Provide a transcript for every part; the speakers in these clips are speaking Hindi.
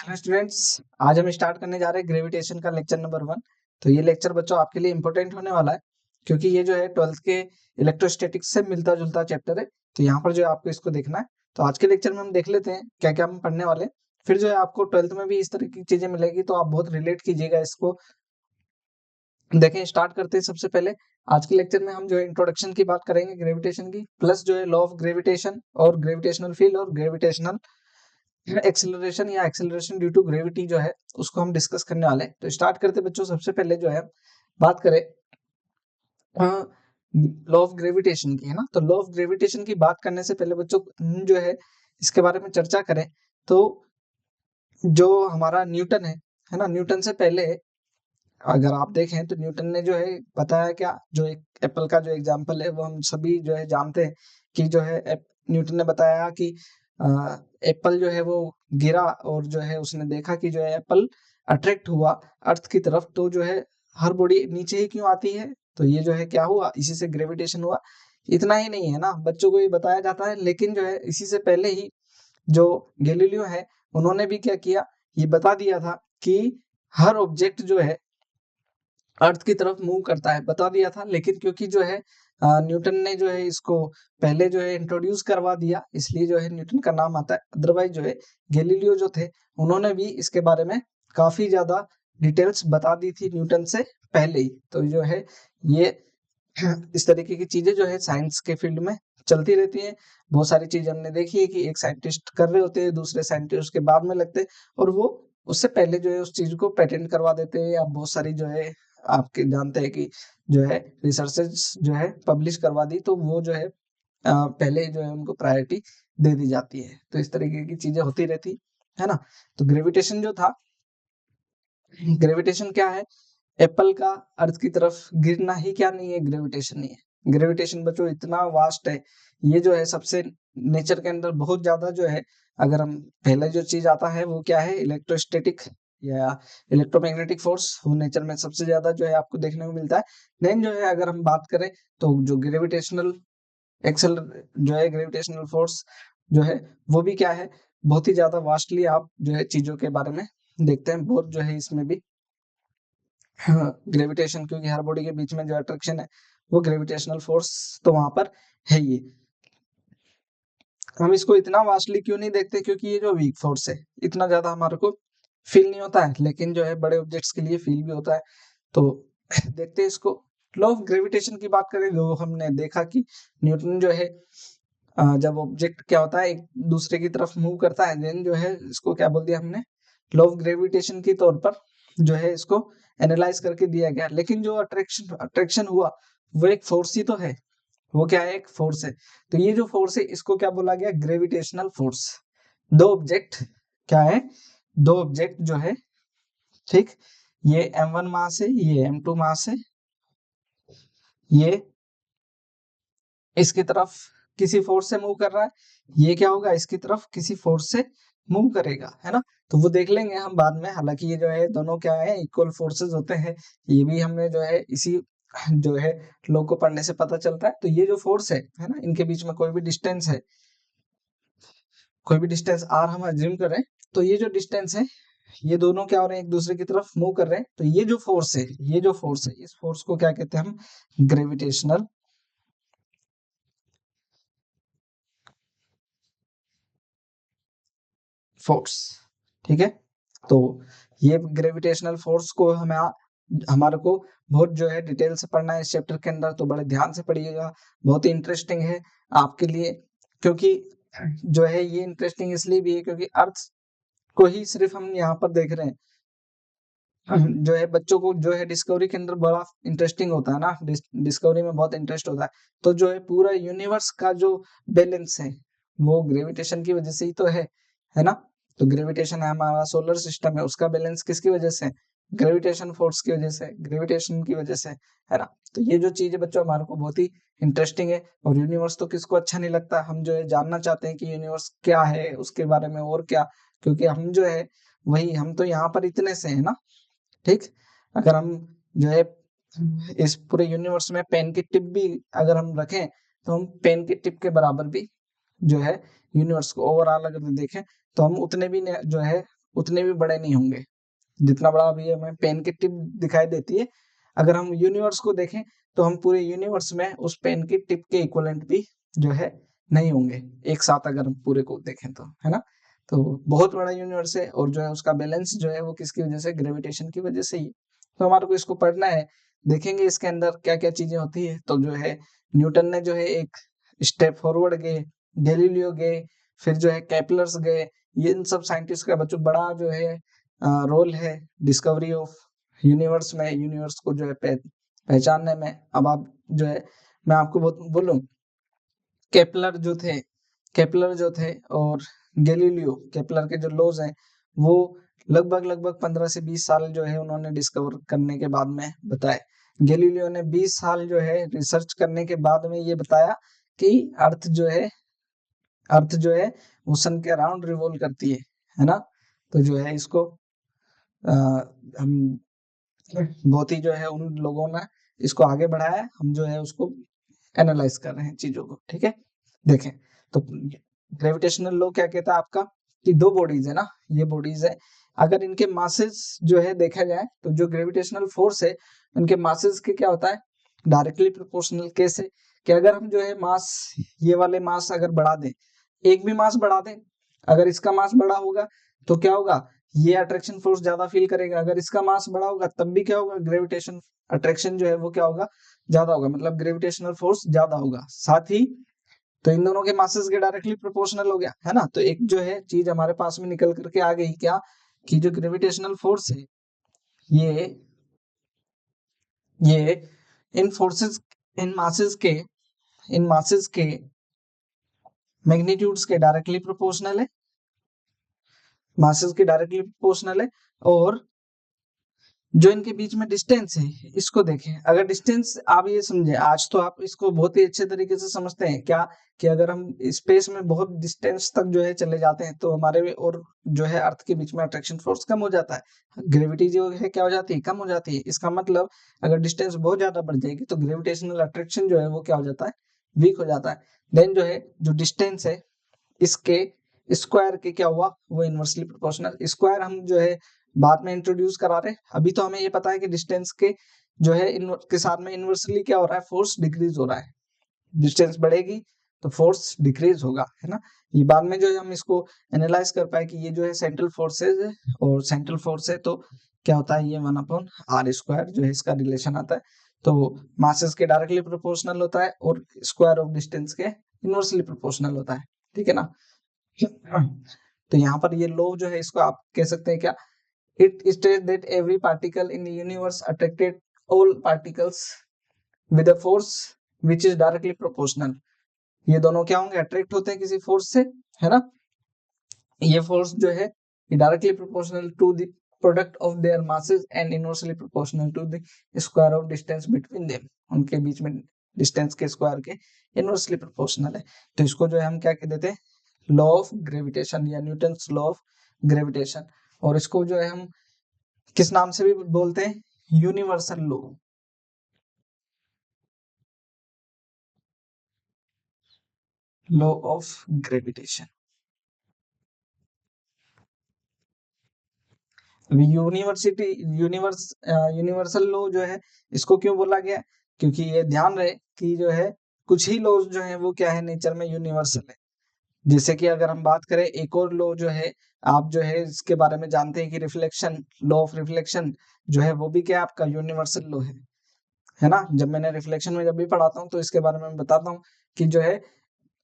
हेलो स्टूडेंट्स, आज हम स्टार्ट करने जा रहे हैं ग्रेविटेशन का लेक्चर नंबर 1। तो ये लेक्चर बच्चों आपके लिए इंपॉर्टेंट होने वाला है, क्योंकि ये जो है 12th के इलेक्ट्रोस्टैटिक्स से मिलता जुलता चैप्टर है। तो यहाँ पर जो है आपको इसको देखना है। तो आज के लेक्चर में हम देख लेते हैं क्या क्या हम पढ़ने वाले हैं। फिर जो है आपको 12th में भी इस तरह की चीजें मिलेगी, तो आप बहुत रिलेट कीजिएगा इसको। देखें, स्टार्ट करते हैं। सबसे पहले आज के लेक्चर में हम जो है इंट्रोडक्शन की बात करेंगे ग्रेविटेशन की, प्लस जो है लॉ ऑफ ग्रेविटेशन और ग्रेविटेशनल फील्ड और ग्रेविटेशनल एक्सेलरेशन या एक्सेलरेशन ड्यू टू ग्रेविटी जो है उसको हम डिस्कस करने वाले हैं। तो स्टार्ट करते बच्चों। सबसे पहले जो है बात करें लॉ ऑफ ग्रेविटेशन की, है ना। तो लॉ ऑफ ग्रेविटेशन की बात करने से पहले बच्चों जो है इसके बारे में चर्चा करें। तो जो हमारा न्यूटन है ना, न्यूटन से पहले अगर आप देखें तो न्यूटन ने जो है बताया क्या, जो एक एप्पल का जो एग्जांपल है वो हम सभी जो है जानते हैं कि जो है न्यूटन ने बताया कि एप्पल जो है वो गिरा और जो है उसने देखा कि जो है एप्पल अट्रैक्ट हुआ अर्थ की तरफ। तो जो है हर बॉडी नीचे ही क्यों आती है, तो ये जो है क्या हुआ, इसी से ग्रेविटेशन हुआ। इतना ही नहीं है ना, बच्चों को ये बताया जाता है, लेकिन जो है इसी से पहले ही जो गैलीलियो है उन्होंने भी क्या किया, ये बता दिया था कि हर ऑब्जेक्ट जो है अर्थ की तरफ मूव करता है, बता दिया था। लेकिन क्योंकि जो है न्यूटन ने जो है इसको पहले जो है इंट्रोड्यूस करवा दिया, इसलिए जो है न्यूटन का नाम आता है। अदरवाइज जो है गैलीलियो जो थे उन्होंने भी इसके बारे में काफी ज्यादा डिटेल्स बता दी थी न्यूटन से पहले ही। तो जो है ये इस तरीके की चीजें जो है साइंस के फील्ड में चलती रहती है। बहुत सारी चीजें हमने देखी है कि एक साइंटिस्ट कर रहे होते हैं, दूसरे साइंटिस्ट के बाद में लगते हैं, और वो उससे पहले जो है उस चीज को पेटेंट करवा देते हैं, या बहुत सारी जो है आपके जानते हैं कि जो है रिसर्चेस जो है पब्लिश करवा दी, तो वो जो है पहले जो है उनको प्रायोरिटी दे दी जाती है। तो इस तरीके की चीजें होती रहती है ना। तो ग्रेविटेशन जो था, ग्रेविटेशन क्या है, एप्पल का अर्थ की तरफ गिरना ही क्या नहीं है, ग्रेविटेशन नहीं है। ग्रेविटेशन बच्चों इतना वास्ट है, ये जो है सबसे नेचर के अंदर बहुत ज्यादा जो है, अगर हम पहले जो चीज आता है वो क्या है, इलेक्ट्रोस्टैटिक या इलेक्ट्रोमैग्नेटिक फोर्स, वो नेचर में सबसे ज्यादा जो है आपको देखने को मिलता है। देन जो है अगर हम बात करें तो जो ग्रेविटेशनल एक्सेल जो है ग्रेविटेशनल फोर्स जो है वो भी क्या है, बहुत ही ज्यादा वास्टली आप जो है चीजों के बारे में देखते हैं। बहुत जो है इसमें भी ग्रेविटेशन, क्योंकि हर बॉडी के बीच में जो अट्रैक्शन है वो ग्रेविटेशनल फोर्स तो वहां पर है ही। हम इसको इतना वास्टली क्यों नहीं देखते, क्योंकि ये जो वीक फोर्स है इतना ज्यादा हमारे को फील नहीं होता है, लेकिन जो है बड़े ऑब्जेक्ट्स के लिए फील भी होता है। तो देखते हैं इसको। लॉ ऑफ ग्रेविटेशन की बात करें, जो हमने देखा कि न्यूटन जो है जब ऑब्जेक्ट क्या होता है एक दूसरे की तरफ मूव करता है, देन जो है इसको क्या बोल दिया हमने, लॉ ऑफ ग्रेविटेशन के तौर पर जो है इसको एनालाइज करके दिया गया। लेकिन जो अट्रैक्शन अट्रैक्शन हुआ वो एक फोर्स ही तो है, वो क्या है, एक फोर्स है। तो ये जो फोर्स है इसको क्या बोला गया, ग्रेविटेशनल फोर्स। दो ऑब्जेक्ट क्या है, दो ऑब्जेक्ट जो है, ठीक, ये m1 मास है, ये m2 मास है, ये इसकी तरफ किसी फोर्स से मूव कर रहा है, ये क्या होगा, इसकी तरफ किसी फोर्स से मूव करेगा, है ना। तो वो देख लेंगे हम बाद में। हालांकि ये जो है दोनों क्या है, इक्वल फोर्सेस होते हैं। ये भी हमें जो है इसी जो है लॉ को पढ़ने से पता चलता है। तो ये जो फोर्स है ना, इनके बीच में कोई भी डिस्टेंस है, कोई भी डिस्टेंस r हम अज्यूम कर रहे हैं, तो ये जो डिस्टेंस है ये दोनों क्या हो रहे हैं, एक दूसरे की तरफ मूव कर रहे हैं। तो ये जो फोर्स है, ये जो फोर्स है, इस फोर्स को क्या कहते हैं हम, ग्रेविटेशनल फोर्स, ठीक है। तो ये ग्रेविटेशनल फोर्स को हमें हमारे को बहुत जो है डिटेल से पढ़ना है इस चैप्टर के अंदर, तो बड़े ध्यान से पढ़िएगा। बहुत ही इंटरेस्टिंग है आपके लिए, क्योंकि जो है ये इंटरेस्टिंग इसलिए भी है क्योंकि अर्थ को ही सिर्फ हम यहाँ पर देख रहे हैं। जो है बच्चों को जो है डिस्कवरी के अंदर बड़ा इंटरेस्टिंग होता है ना, डिस्कवरी में बहुत इंटरेस्ट होता है। तो जो है पूरा यूनिवर्स का जो बैलेंस है वो ग्रेविटेशन की वजह से ही तो है ना। तो ग्रेविटेशन है, हमारा सोलर सिस्टम है, उसका बैलेंस किसकी वजह से, ग्रेविटेशन फोर्स की वजह से, ग्रेविटेशन की वजह से, है ना। तो ये जो चीज है बच्चों हमारे को बहुत ही इंटरेस्टिंग है। और यूनिवर्स तो किसको अच्छा नहीं लगता, हम जो है जानना चाहते हैं कि यूनिवर्स क्या है, उसके बारे में और क्या, क्योंकि हम जो है वही, हम तो यहाँ पर इतने से है ना, ठीक। अगर हम जो है इस पूरे यूनिवर्स में पेन की टिप भी अगर हम रखें, तो हम पेन की टिप के बराबर भी जो है यूनिवर्स को ओवरऑल अगर देखें, तो हम उतने भी जो है उतने भी बड़े नहीं होंगे जितना बड़ा अभी हमें पेन की टिप दिखाई देती है। अगर हम यूनिवर्स को देखें तो हम पूरे यूनिवर्स में उस पेन की टिप के इक्विवेलेंट भी जो है नहीं होंगे एक साथ, अगर हम पूरे को देखें तो, है ना। तो बहुत बड़ा यूनिवर्स है और जो है उसका बैलेंस जो है वो किसकी वजह से, ग्रेविटेशन की वजह से ही। तो हमारे को इसको पढ़ना है, देखेंगे इसके अंदर क्या क्या चीजें होती है। तो जो है न्यूटन ने जो है एक स्टेप फॉरवर्ड गए, गैलीलियो गए, फिर जो है केपलर्स गए, ये इन सब साइंटिस्ट का बच्चों बड़ा जो है रोल है डिस्कवरी ऑफ यूनिवर्स में, यूनिवर्स को जो है पहचानने में। अब आप जो है मैं आपको बोलूं, केपलर जो थे और गैलीलियो, केपलर के जो लॉज हैं वो लगभग 15 से 20 साल जो है उन्होंने डिस्कवर करने के बाद में बताए। गैलीलियो ने 20 साल जो है रिसर्च करने के बाद में ये बताया कि अर्थ जो है वो सन के अराउंड रिवॉल्व करती है ना। तो जो है इसको हम बहुत ही जो है उन लोगों ने इसको आगे बढ़ाया, हम जो है उसको एनालाइज कर रहे हैं चीजों को, ठीक है। देखें तो ग्रेविटेशनल लॉ क्या कहता है आपका, कि दो बॉडीज है ना, ये बॉडीज है, अगर इनके मासेस जो है देखा जाए तो जो ग्रेविटेशनल फोर्स है उनके मासेस के क्या होता है, डायरेक्टली प्रोपोर्शनल। कैसे, कि अगर हम जो है मास, ये वाले मास अगर बढ़ा दें, एक भी मास बढ़ा दें, अगर इसका मास बड़ा होगा तो क्या होगा, ये अट्रैक्शन फोर्स ज्यादा फील करेगा। अगर इसका मास बड़ा होगा तब भी क्या होगा, ग्रेविटेशन अट्रैक्शन जो है वो क्या होगा, ज्यादा होगा, मतलब ग्रेविटेशनल फोर्स ज्यादा होगा। साथ ही तो इन दोनों के मासेस के डायरेक्टली प्रोपोर्शनल हो गया, है ना। तो एक जो है चीज हमारे पास में निकल करके आ गई, क्या, कि जो ग्रेविटेशनल फोर्स है ये इन फोर्सेस, इन मासेस के मैग्नीट्यूड्स के डायरेक्टली प्रोपोर्शनल है, मासेस के डायरेक्टली प्रोपोर्शनल है। और जो इनके बीच में डिस्टेंस है इसको देखें, अगर डिस्टेंस आप ये समझे, आज तो आप इसको बहुत ही अच्छे तरीके से समझते हैं क्या, कि अगर हम स्पेस में बहुत डिस्टेंस तक जो है चले जाते हैं तो हमारे और जो है अर्थ के बीच में अट्रैक्शन फोर्स कम हो जाता है, ग्रेविटी जो है क्या हो जाती है, कम हो जाती है। इसका मतलब अगर डिस्टेंस बहुत ज्यादा बढ़ जाएगी तो ग्रेविटेशनल अट्रैक्शन जो है वो क्या हो जाता है, वीक हो जाता है। देन जो है जो डिस्टेंस है इसके स्क्वायर के क्या हुआ, वो इनवर्सली प्रोपोर्शनल। स्क्वायर हम जो है बाद में इंट्रोड्यूस करा रहे, अभी तो हमें ये पता है कि डिस्टेंस के जो है के साथ में इनवर्सली क्या हो रहा है, फोर्स डिक्रीज हो रहा है। डिस्टेंस बढ़ेगी तो फोर्स डिक्रीज होगा, है ना। ये बाद में जो है हम इसको एनालाइज कर पाए कि ये जो है सेंट्रल फोर्सेज है, और सेंट्रल फोर्स है तो क्या होता है, ये 1/r² जो है इसका रिलेशन आता है। तो मासेस के डायरेक्टली प्रोपोर्शनल होता है और स्क्वायर ऑफ डिस्टेंस के इनवर्सली प्रोपोर्शनल होता है, ठीक है ना। तो यहाँ पर ये लॉ जो है इसको आप कह सकते हैं क्या, it states that every particle in the universe attracted all particles with a force which is directly proportional। ये दोनों क्या होंगे, अट्रैक्ट होते हैं किसी फोर्स से, है ना। ये फोर्स जो है directly proportional to the product of their masses and inversely proportional to the square of distance between them. उनके बीच में डिस्टेंस के स्क्वायर के इनवर्सली प्रोपोर्शनल है। तो इसको जो है हम क्या कह देते हैं, लॉ ऑफ ग्रेविटेशन या न्यूटन्स लॉ ऑफ ग्रेविटेशन। और इसको जो है हम किस नाम से भी बोलते हैं, universal law, law of gravitation. Universal law जो है इसको क्यों बोला गया, क्योंकि ये ध्यान रहे कि जो है कुछ ही लॉज जो है वो क्या है, नेचर में यूनिवर्सल है। जैसे कि अगर हम बात करें एक और लॉ जो है, आप जो है इसके बारे में जानते हैं कि रिफ्लेक्शन, लॉ ऑफ रिफ्लेक्शन जो है वो भी क्या आपका यूनिवर्सल लॉ है ना। जब मैंने रिफ्लेक्शन में जब भी पढ़ाता हूँ तो इसके बारे में बताता हूँ कि जो है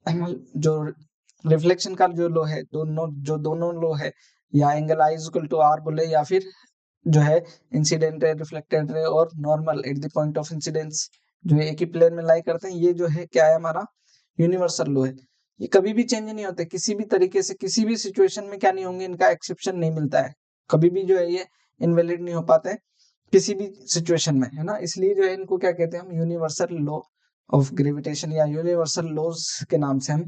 जो रिफ्लेक्शन का जो लो है, दोनों लो है, या angle I equal to R बोले, या फिर जो है इंसिडेंट रे, रिफ्लेक्टेड रे और normal at the point of incidence जो है एक ही प्लेन में लाई करते हैं, ये जो है क्या है, हमारा यूनिवर्सल लो है। ये कभी भी चेंज नहीं होते, किसी भी तरीके से किसी भी सिचुएशन में क्या नहीं होंगे, इनका एक्सेप्शन नहीं मिलता है, कभी भी जो है ये इनवैलिड नहीं हो पाते किसी भी सिचुएशन में, है ना। इसलिए जो है इनको क्या कहते हैं हम, यूनिवर्सल लॉ ऑफ ग्रेविटेशन या यूनिवर्सल लॉज के नाम से हम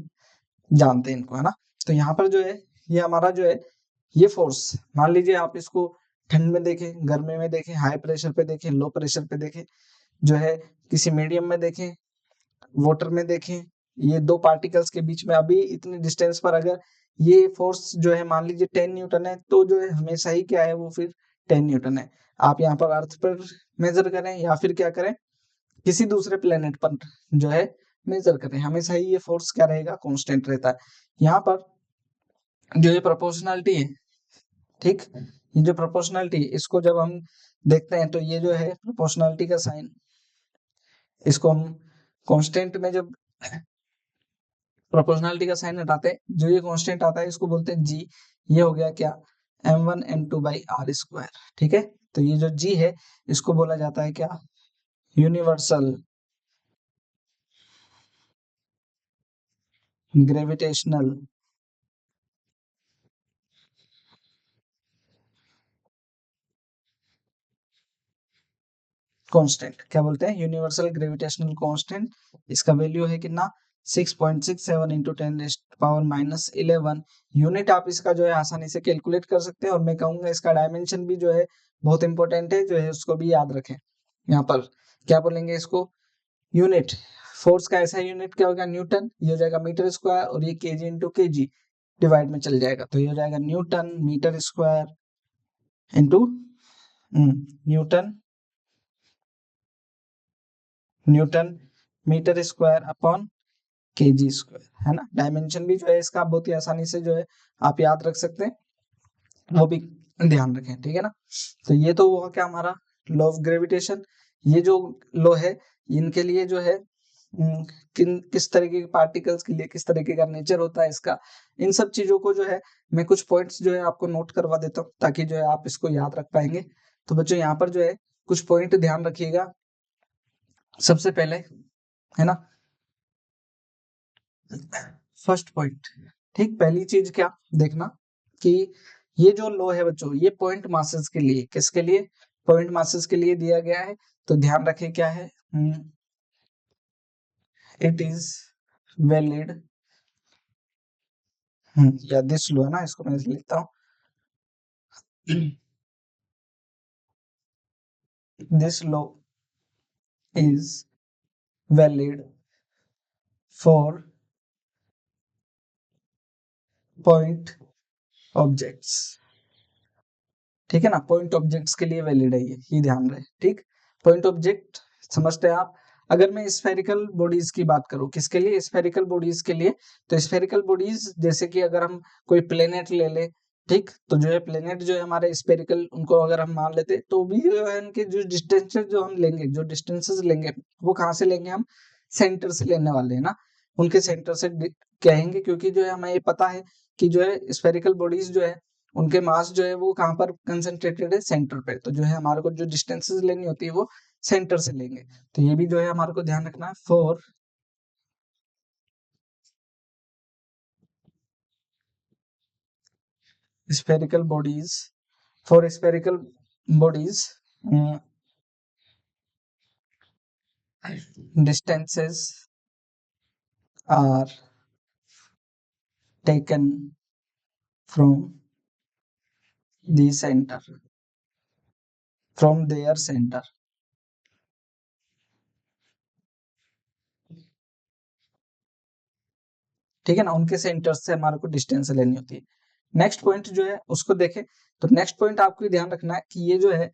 जानते हैं इनको, है ना। तो यहाँ पर जो है ये हमारा जो है ये फोर्स, मान लीजिए आप इसको ठंड में देखें, गर्मी में देखें, हाई प्रेशर पे देखें, लो प्रेशर पे देखें, जो है किसी मीडियम में देखें, वाटर में देखें, ये दो पार्टिकल्स के बीच में अभी इतने डिस्टेंस पर अगर ये फोर्स जो है मान लीजिए 10 न्यूटन है, तो जो है हमेशा ही क्या है वो फिर 10 न्यूटन है। आप यहाँ पर अर्थ पर मेजर करें या फिर क्या करें किसी दूसरे प्लेनेट पर जो है मेजर करें, हमेशा ही ये फोर्स क्या रहेगा, कांस्टेंट रहता है। यहाँ पर जो ये प्रोपोर्शनलिटी है, ठीक, ये जो प्रोपोर्शनलिटी इसको जब हम देखते हैं तो ये जो है प्रोपोर्शनलिटी का साइन, इसको हम कांस्टेंट में जब प्रोपोर्शनलिटी का साइन हटाते हैं, जो ये कांस्टेंट आता है इसको बोलते हैं जी। ये हो गया क्या, m1 m2 by R square, ठीक है। तो ये जो जी है इसको बोला जाता है क्या, यूनिवर्सल ग्रेविटेशनल कांस्टेंट। क्या बोलते हैं, यूनिवर्सल ग्रेविटेशनल कांस्टेंट। इसका वैल्यू है कितना, 6.67 इंटू 10⁻11 यूनिट। आप इसका जो है आसानी से कैलकुलेट कर सकते हैं, और मैं कहूंगा इसका डायमेंशन भी जो है बहुत इंपॉर्टेंट है, जो है उसको भी याद रखें। यहाँ पर क्या बोलेंगे इसको, यूनिट फोर्स का ऐसा यूनिट क्या होगा, न्यूटन। ये हो जाएगा मीटर स्क्वायर, और ये केजी इंटू केजी डिवाइड में चल जाएगा, तो ये हो जाएगा newton metre square into newton newton metre square upon kg square, है ना। डायमेंशन भी जो है इसका बहुत ही आसानी से जो है आप याद रख सकते हैं, वो भी ध्यान रखें, ठीक है ना। तो ये तो हुआ क्या हमारा लॉ ऑफ ग्रेविटेशन। ये जो लॉ है इनके लिए जो है किस तरीके के पार्टिकल्स के लिए किस तरीके का नेचर होता है इसका, इन सब चीजों को जो है मैं कुछ पॉइंट्स जो है आपको नोट करवा देता हूँ, ताकि जो है आप इसको याद रख पाएंगे। तो बच्चों यहाँ पर जो है कुछ पॉइंट ध्यान रखिएगा। सबसे पहले, है ना, फर्स्ट पॉइंट, ठीक, पहली चीज क्या देखना कि ये जो लॉ है बच्चों, ये पॉइंट मासेस के लिए, किसके लिए, पॉइंट मासेस के लिए दिया गया है। तो ध्यान रखें क्या है, इट इज वैलिड, या दिस लॉ है ना, इसको मैं लिखता हूँ, this law is valid for point objects, ठीक है ना। पॉइंट ऑब्जेक्ट्स के लिए वैलिड है ये ध्यान रहे, ठीक। पॉइंट ऑब्जेक्ट समझते हैं आप। अगर मैं स्फेरिकल बॉडीज की बात करूं, किसके लिए, स्फेरिकल बॉडीज के लिए, तो स्फेरिकल बॉडीज जैसे कि अगर हम कोई प्लेनेट ले ले, ठीक, तो जो है प्लेनेट जो है हमारे स्फेरिकल, उनको अगर हम मान लेते तो भी जो है उनके जो डिस्टेंसेस जो हम लेंगे, जो डिस्टेंसेस लेंगे वो कहाँ से लेंगे, हम सेंटर से लेने वाले हैं ना, उनके सेंटर से कहेंगे, क्योंकि जो है हमें ये पता है कि जो है स्फेरिकल बॉडीज जो है उनके मास जो है वो कहाँ पर कंसंट्रेटेड है, सेंटर पे। तो जो है हमारे को जो डिस्टेंसेस लेनी होती है वो सेंटर से लेंगे। तो ये भी जो है हमारे को ध्यान रखना है, for spherical bodies, for spherical bodies distances are taken from the centre, from their centre, ठीक है ना, उनके सेंटर से हमारे को डिस्टेंस लेनी होती है। नेक्स्ट पॉइंट जो है उसको देखें, तो नेक्स्ट पॉइंट आपको ध्यान रखना है कि ये जो है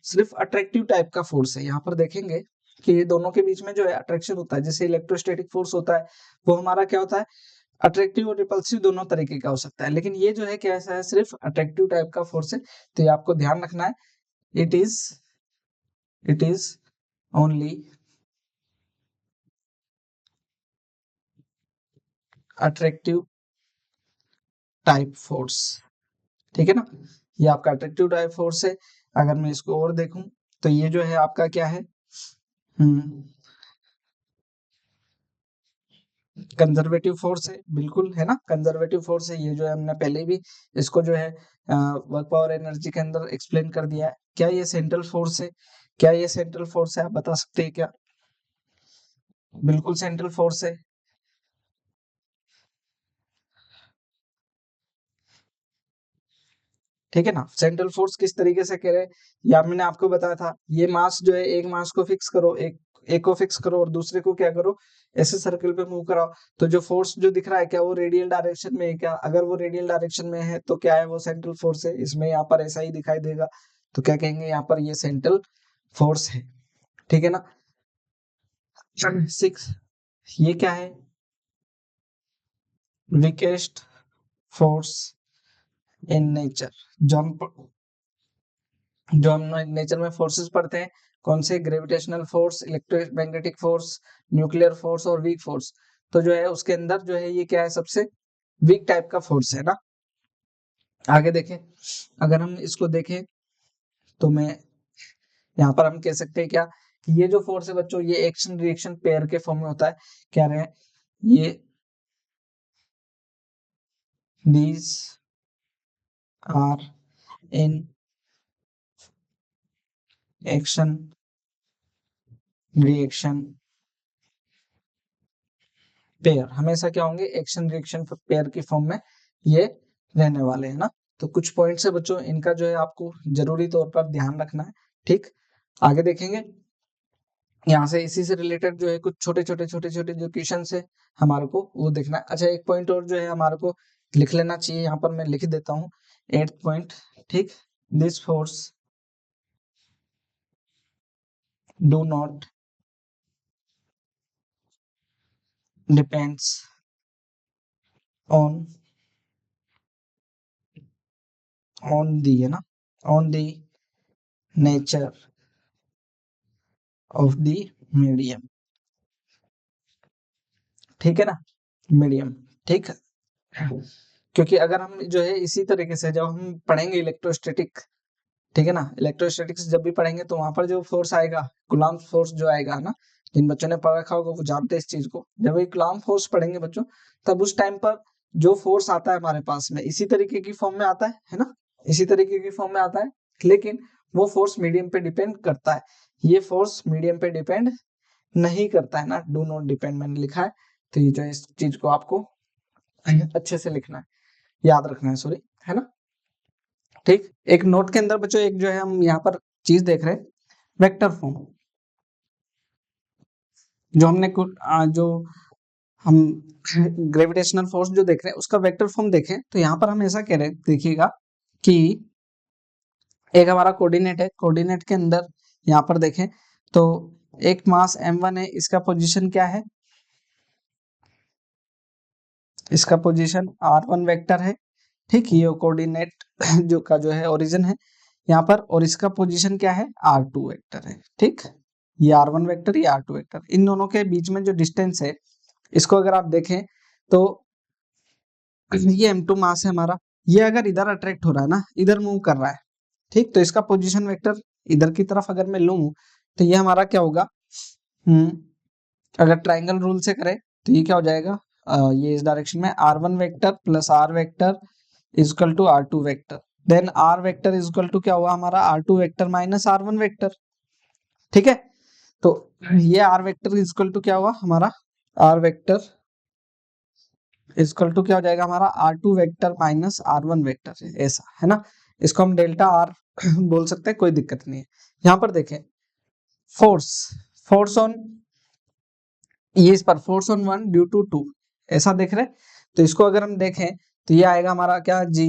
सिर्फ अट्रैक्टिव टाइप का फोर्स है। यहाँ पर देखेंगे कि ये दोनों के बीच में जो है अट्रैक्शन होता है, जैसे इलेक्ट्रोस्टैटिक फोर्स होता है वो हमारा क्या होता है, अट्रैक्टिव और रिपल्सिव दोनों तरीके का हो सकता है, लेकिन ये जो है कैसा है, सिर्फ अट्रैक्टिव टाइप का फोर्स है। तो ये आपको ध्यान रखना है, it is only attractive type force, ठीक है ना। ये आपका अट्रैक्टिव टाइप फोर्स है। अगर मैं इसको और देखूं तो ये जो है आपका क्या है, कंजर्वेटिव फोर्स है, बिल्कुल, है ना, कंजर्वेटिव फोर्स है। ये जो है हमने पहले भी इसको जो है वर्क पावर एनर्जी के अंदर एक्सप्लेन कर दिया है। क्या ये सेंट्रल फोर्स है, क्या ये सेंट्रल फोर्स है, आप बता सकते हैं क्या, बिल्कुल सेंट्रल फोर्स है, ठीक है ना। सेंट्रल फोर्स किस तरीके से कह रहे हैं, या मैंने आपको बताया था, ये मास जो है एक मास को फिक्स करो, एक एक को फिक्स करो और दूसरे को क्या करो, ऐसे सर्कल पे मूव कराओ। तो जो फोर्स जो दिख रहा है क्या वो रेडियल डायरेक्शन में है क्या? अगर वो रेडियल डायरेक्शन में है तो क्या है, वो सेंट्रल फोर्स है। इसमें यहाँ पर ऐसा ही दिखाई देगा, तो क्या कहेंगे यहाँ पर, ये सेंट्रल फोर्स है। ठीक है ना। 6, ये क्या है, वीकेस्ट फोर्स इन नेचर। जो हम नेचर में फोर्सेस पढ़ते हैं, कौन से, gravitational force, electromagnetic force, nuclear force और वीक फोर्स। तो जो है उसके अंदर जो है ये क्या है, सबसे वीक टाइप का फोर्स है ना। आगे देखें, अगर हम इसको देखें तो मैं यहाँ पर हम कह सकते हैं क्या, कि ये जो फोर्स है बच्चों, ये एक्शन रिएक्शन पेयर के फॉर्म में होता है। क्या रहे, ये these are in action reaction pair, हमेशा क्या होंगे, एक्शन रिएक्शन पेयर की फॉर्म में ये रहने वाले हैं ना। तो कुछ पॉइंट्स है बच्चों, इनका जो है आपको जरूरी तौर पर ध्यान रखना है। ठीक, आगे देखेंगे, यहाँ से इसी से रिलेटेड जो है कुछ छोटे छोटे जो क्वेश्चन है हमारे को वो देखना है। अच्छा, एक पॉइंट और जो है हमारे को लिख लेना चाहिए, यहाँ पर मैं लिख देता हूँ 8th पॉइंट। ठीक, this force do not depends on the, है ना, on the nature of the medium. ठीक है ना, मीडियम। ठीक, क्योंकि अगर हम जो है इसी तरीके से जब हम पढ़ेंगे इलेक्ट्रोस्टैटिक, ठीक है ना, इलेक्ट्रोस्टैटिक्स जब भी पढ़ेंगे तो वहां पर जो फोर्स आएगा, कूलम्ब फोर्स जो आएगा ना, जिन बच्चों ने पढ़ रखा होगा वो जानते हैं इस चीज को। जब ये कूलम्ब फोर्स पढ़ेंगे बच्चों, तब उस टाइम पर जो फोर्स आता है हमारे पास में इसी तरीके की फॉर्म में आता है ना, इसी तरीके की फॉर्म में आता है, लेकिन वो फोर्स मीडियम पे डिपेंड करता है। ये फोर्स मीडियम पे डिपेंड नहीं करता है ना, डू नॉट डिपेंड मैंने लिखा है। तो ये जो है इस चीज को आपको अच्छे से लिखना है, याद रखना है, सॉरी, है ना। ठीक, एक नोट के अंदर बच्चों एक जो है हम यहाँ पर चीज देख रहे हैं, वेक्टर फॉर्म। जो हमने जो हम ग्रेविटेशनल फोर्स जो देख रहे हैं उसका वेक्टर फॉर्म देखें, तो यहाँ पर हम ऐसा कह रहे हैं, देखिएगा कि एक हमारा कोऑर्डिनेट है, कोऑर्डिनेट के अंदर यहाँ पर देखें तो एक मास m1 है, इसका पोजीशन क्या है, इसका पोजीशन r1 वेक्टर है। ठीक, ये कोऑर्डिनेट जो का जो है ओरिजिन है यहाँ पर, और इसका पोजीशन क्या है, r2 वेक्टर है। ठीक, ये r1 वेक्टर, ये r2 वेक्टर, इन दोनों के बीच में जो डिस्टेंस है, इसको अगर आप देखें तो ये m2 मास है हमारा, ये अगर इधर अट्रैक्ट हो रहा है ना, इधर मूव कर रहा है, ठीक, तो इसका पोजीशन वेक्टर इधर की तरफ अगर मैं लूं तो ये हमारा क्या होगा, अगर ट्राइंगल रूल से करें तो ये क्या हो जाएगा, ये इस डायरेक्शन में r1 vector plus r vector is equal to r2 vector, then r vector is equal to क्या हुआ हमारा, r2 vector minus r1 vector. ठीक है, तो ये r vector is equal to क्या हुआ हमारा, r vector is equal to क्या हो जाएगा हमारा, r2 vector minus r1 vector, ऐसा है ना। इसको हम डेल्टा r बोल सकते हैं, कोई दिक्कत नहीं है। यहाँ पर देखें, फोर्स फोर्स ऑन, ये इस पर फोर्स ऑन 1 ड्यू टू 2, ऐसा देख रहे, तो इसको अगर हम देखें तो ये आएगा हमारा क्या, g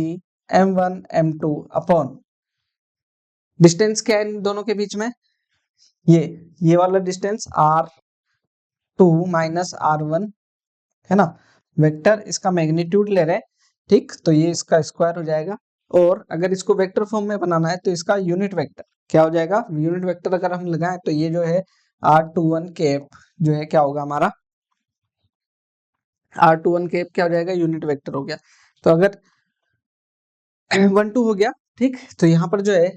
m1 m2 upon distance क्या है इन दोनों के बीच में, ये वाला डिस्टेंस r2 माइनस r1 है ना, वेक्टर, इसका मैग्नीट्यूड ले रहे हैं। ठीक, तो ये इसका स्क्वायर हो जाएगा, और अगर इसको वेक्टर फॉर्म में बनाना है तो इसका यूनिट वेक्टर क्या हो जाएगा, यूनिट वेक्टर अगर हम लगाएं तो ये जो है r21 कैप जो है क्या होगा हमारा, r21 कैप क्या हो जाएगा, यूनिट वेक्टर हो गया। तो अगर 12 हो गया, ठीक, तो यहाँ पर जो है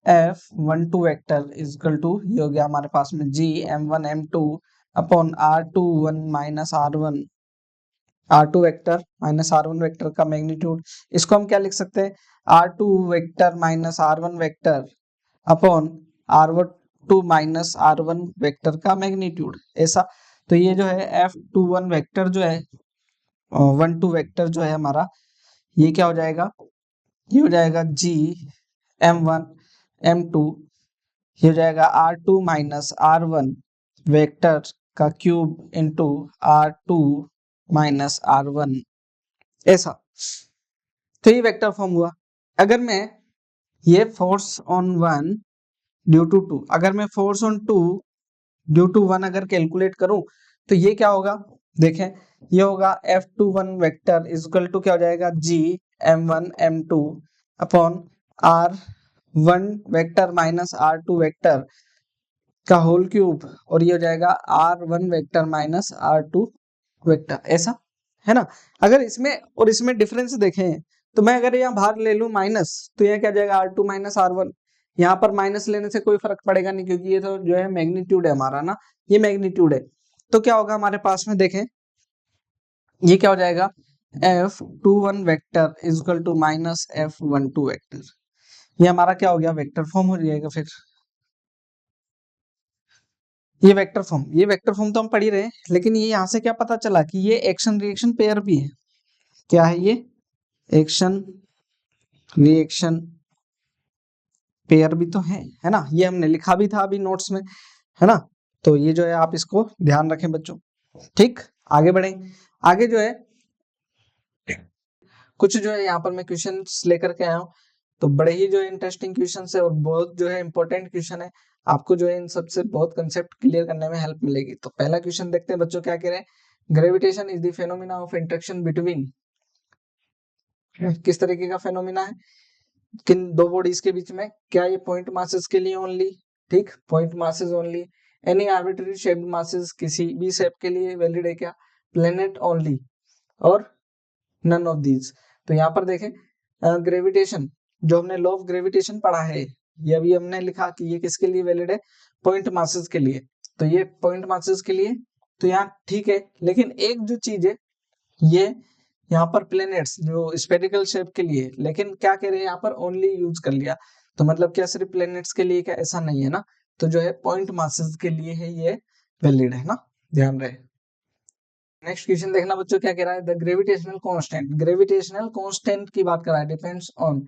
f12 vector is equal to ये हो गया हमारे पास में g m1 m2 upon r21 minus r2 vector minus r1 vector का मैग्नीट्यूड। इसको हम क्या लिख सकते हैं, r2 vector minus r1 vector upon r2 minus r1 vector का मैग्नीट्यूड, ऐसा। तो ये जो है f21 वेक्टर जो है 12 वेक्टर जो है हमारा, ये क्या हो जाएगा, ये हो जाएगा g m1 m2, ये हो जाएगा r2 माइनस r1 वेक्टर का cube into R2 minus R1, ऐसा। तो ये वेक्टर फॉर्म हुआ। अगर मैं ये फोर्स ऑन 1 ड्यू टू 2, अगर मैं फोर्स ऑन 2 ड्यू टू 1 अगर कैलकुलेट करूं तो ये क्या होगा, देखें, ये होगा F21 vector is equal to क्या हो जाएगा, G M1 M2 upon R1 vector minus R2 vector का होल क्यूब, और ये हो जाएगा R1 vector minus R2 vector, ऐसा है ना। अगर इसमें और इसमें डिफरेंस देखें तो मैं अगर यहाँ बाहर ले लूं माइनस, तो यह क्या जाएगा R2 माइनस R1, यहाँ पर माइनस लेने से कोई फर्क पड़ेगा नहीं, क्योंकि ये तो जो है मैग्नीट्यूड है हमारा ना, ये मैग्नीट्यूड है। तो क्या होगा हमारे पास में, देखें ये क्या हो जाएगा, F21 vector is equal to minus F12 vector, ये हमारा क्या हो गया, वेक्टर फॉर्म हो जाएगा। फिर ये वेक्टर फॉर्म तो हम पढ़ ही रहे हैं, लेकिन ये यहाँ से क्या पता चला कि ये एक्शन रिएक्शन पेयर भी है। क्या है ये, एक्शन रिएक्शन पेयर भी तो है ना, ये हमने लिखा भी था अभी नोट्स में, है ना। तो ये जो है आप इसको ध्यान रखें बच्चों, ठीक। आगे बढ़े, आगे जो है कुछ जो है यहाँ पर मैं क्वेश्चंस लेकर के आया हूँ, तो बड़े ही जो है इंटरेस्टिंग क्वेश्चन है और बहुत जो है इंपॉर्टेंट क्वेश्चन है, आपको जो है इन सबसे बहुत कंसेप्ट क्लियर करने में हेल्प मिलेगी। तो पहला क्वेश्चन देखते हैं बच्चों, क्या कह रहे हैं, gravitation is the phenomena of interaction between, किस तरीके का फेनोमेना है, किन दो बॉडीज के बीच में, क्या ये पॉइंट मासेस के लिए ओनली, ठीक, point masses only, any arbitrary shaped masses, किसी भी शेप के लिए वैलिड है क्या, प्लेनेट ओनली, और नन ऑफ दीज। तो यहाँ पर देखें ग्रेविटेशन, जो हमने लॉ ऑफ ग्रेविटेशन पढ़ा है, ये अभी हमने लिखा कि ये किसके लिए वैलिड है, पॉइंट मासेस के लिए। तो ये पॉइंट मासेस के लिए तो यहाँ ठीक है, लेकिन एक जो चीज है ये यहाँ पर प्लेनेट्स जो स्फेरिकल शेप के लिए, लेकिन क्या कह रहे हैं यहाँ पर ओनली यूज कर लिया, तो मतलब क्या सिर्फ प्लेनेट्स के लिए, क्या ऐसा नहीं है ना, तो जो है पॉइंट मासेस के लिए है ये वैलिड है ना, ध्यान रहे। नेक्स्ट क्वेश्चन देखना बच्चों, क्या कह रहा है, द ग्रेविटेशनल कांस्टेंट की बात कर रहा है, depends on,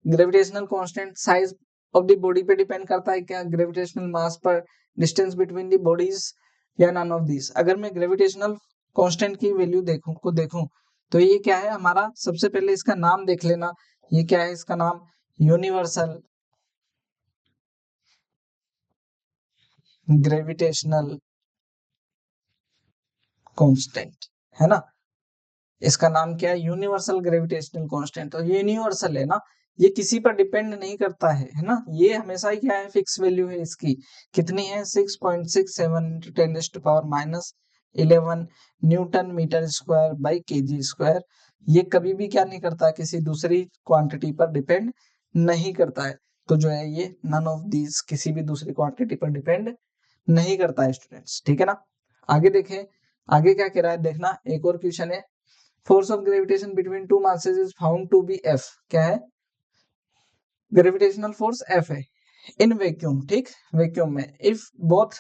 gravitational constant size of the body पे डिपेंड करता है क्या, ग्रेविटेशनल मास पर, डिस्टेंस बिटवीन द बॉडीज, या नन ऑफ दिस। अगर मैं ग्रेविटेशनल कांस्टेंट की वैल्यू देखूं तो ये क्या है हमारा, सबसे पहले इसका नाम देख लेना, ये क्या है इसका नाम, यूनिवर्सल ग्रेविटेशनल कांस्टेंट, है ना, इसका नाम क्या है, यूनिवर्सल ग्रेविटेशनल कांस्टेंट। तो यूनिवर्सल है ना, ये किसी पर डिपेंड नहीं करता है ना, ये हमेशा ही क्या है, फिक्स वैल्यू है इसकी, कितनी है 6.67 × 10⁻11 newton metre square by kg square. ये कभी भी क्या नहीं करता, किसी दूसरी क्वांटिटी पर डिपेंड नहीं करता है। तो जो है ये नन ऑफ दीज, किसी भी दूसरी क्वांटिटी पर डिपेंड नहीं करता है स्टूडेंट्स, ठीक है ना। आगे देखें, आगे क्या कह रहा है देखना, एक और क्वेश्चन है, force of gravitation between two masses is found to be F, क्या है, ग्रेविटेशनल फोर्स F है इन वैक्यूम, ठीक, वैक्यूम में, if both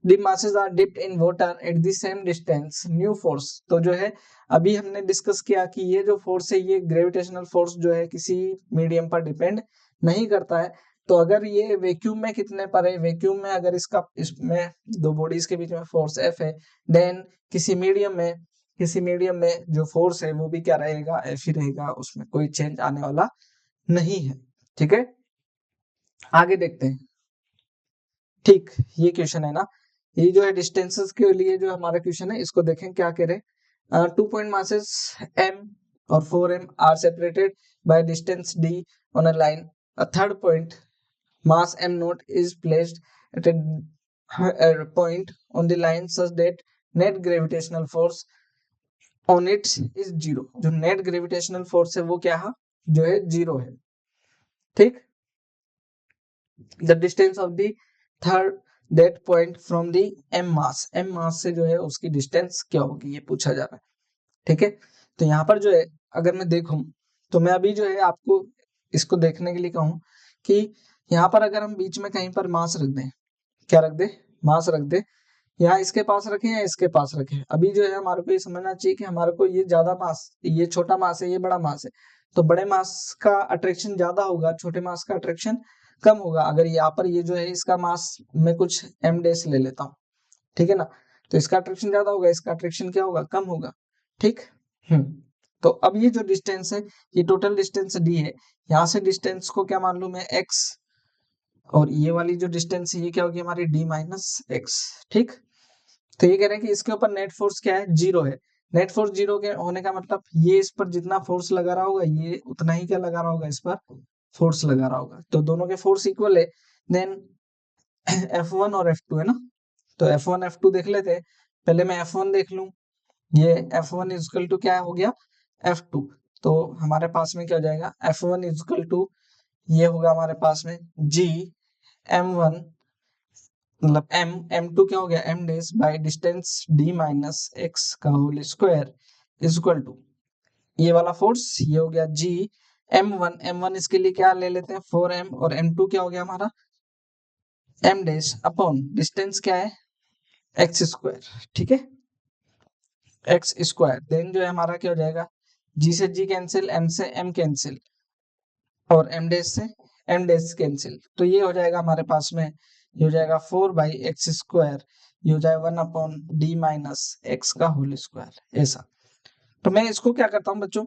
the masses are dipped in water at the same distance, new force. तो जो है अभी हमने डिस्कस किया कि ये जो फोर्स है, ये ग्रेविटेशनल फोर्स जो है किसी मीडियम पर डिपेंड नहीं करता है। तो अगर ये वैक्यूम में कितने पर है, वैक्यूम में अगर इसमें दो बॉडीज के बीच में फोर्स F है, देन किसी मीडियम में जो फोर्स है वो भी क्या रहेगा, F ही रहेगा, उसमें कोई चेंज आने वाला नहीं है, ठीक है। आगे देखते हैं, ठीक, ये क्वेश्चन है ना, ये जो है डिस्टेंसेस के लिए जो हमारा क्वेश्चन है, इसको देखें क्या कह रहे, 2 पॉइंट मासेस M और 4M are separated by distance D on a line. A third point mass M naught is placed at a point on the line such that net gravitational force on it is 0. जो नेट ग्रेविटेशनल फोर्स है वो क्या है, जो है 0 है, ठीक। The distance of the third that point from the M मास से जो है उसकी डिस्टेंस क्या होगी, ये पूछा जा रहा है, ठीक है। तो यहाँ पर जो है अगर मैं देखूं तो मैं अभी जो है आपको इसको देखने के लिए कहूं कि यहाँ पर अगर हम बीच में कहीं पर मास रख दें, क्या रख दे, मास रख दे, यहाँ इसके पास रखें या इसके पास रखें, अभी जो है हमारे को ये समझना चाहिए कि हमारे को ये ज्यादा मास, ये छोटा मास है, ये बड़ा मास है, तो बड़े मास का अट्रैक्शन ज्यादा होगा, छोटे मास का अट्रैक्शन कम होगा। अगर यहाँ पर ये जो है इसका मास मैं कुछ M डैश ले लेता हूँ, ठीक है ना। तो इसका अट्रैक्शन ज्यादा होगा, इसका अट्रैक्शन क्या होगा, कम होगा। ठीक। तो अब ये जो डिस्टेंस है, ये टोटल डिस्टेंस डी है, यहाँ से डिस्टेंस को क्या मान लूं मैं, एक्स, और ये वाली जो डिस्टेंस है ये क्या होगी हमारी, डी माइनस एक्स। ठीक। तो ये कह रहे हैं कि इसके ऊपर नेट फोर्स क्या है, जीरो है। नेट फोर्स जीरो के होने का मतलब ये इस पर जितना फोर्स लगा रहा होगा ये उतना ही क्या लगा रहा होगा, इस पर फोर्स लगा रहा होगा। तो दोनों के फोर्स इक्वल है। देन F1 और F2 है ना। तो F1 F2 देख लेते हैं। पहले मैं F1 देख लूं। ये F1 इजकल टू क्या हो गया, F2। तो हमारे पास में क्या हो जाएगा, F1 इजकल टू ये होगा हमारे पास में G M1, मतलब M2 क्या हो गया, M days by distance D minus x का होल स्क्वायर इजकल टू ये वाला फोर्स, ये हो गया G M1 इसके लिए क्या ले लेते हैं 4M, और M2 क्या हो गया हमारा M डेज अपॉन डिस्टेंस क्या है एक्स स्क्वायर। ठीक है, एक्स स्क्वायर। देन जो है हमारा क्या हो जाएगा, G से G कैंसिल, M से M कैंसिल, और M डेज से M डेज कैंसिल। तो ये हो जाएगा हमारे पास में, ये हो जाएगा 4/x स्क्वायर, ये हो जाएगा 1/d माइनस एक्स का होल स्क्वायर, ऐसा। तो मैं इसको क्या करता हूँ बच्चों,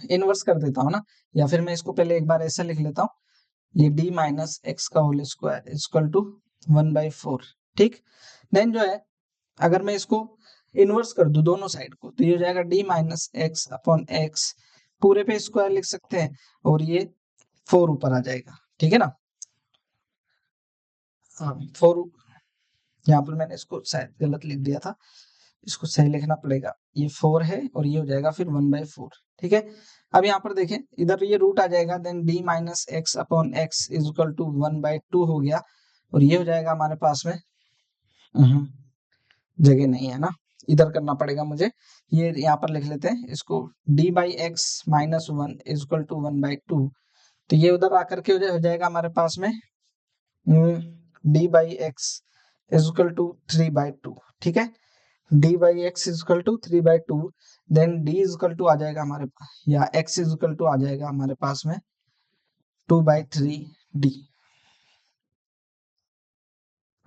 इनवर्स कर देता हूँ ना, या फिर मैं इसको पहले एक बार ऐसा लिख लेता हूँ, ये d माइनस एक्स का होल स्क्वायर इक्वल टू 1/4। ठीक। देन जो है अगर मैं इसको इनवर्स कर दूं दोनों साइड को, तो ये हो जाएगा d minus x upon x, पूरे पे स्क्वायर लिख सकते हैं, और ये 4 ऊपर आ जाएगा। ठीक है ना। हाँ 4, यहाँ पर मैंने इसको शायद गलत लिख दिया था, इसको सही लिखना पड़ेगा। ये 4 है और ये हो जाएगा फिर 1/4। ठीक है। अब यहाँ पर देखें, इधर ये रूट आ जाएगा, then d minus x upon x is equal to 1/2 हो गया, और ये हो जाएगा हमारे पास में, जगह नहीं है ना, इधर करना पड़ेगा मुझे। ये यहाँ पर लिख लेते हैं इसको, d by x minus 1 is equal to 1/2। तो ये उधर आकर के हो जाएगा हमारे पास में d by X is equal to 3/2। ठीक है, d by X is equal to 3/2, then d is equal to आ जाएगा हमारे पास, या x इज इक्वल टू आ जाएगा हमारे पास में 2/3d,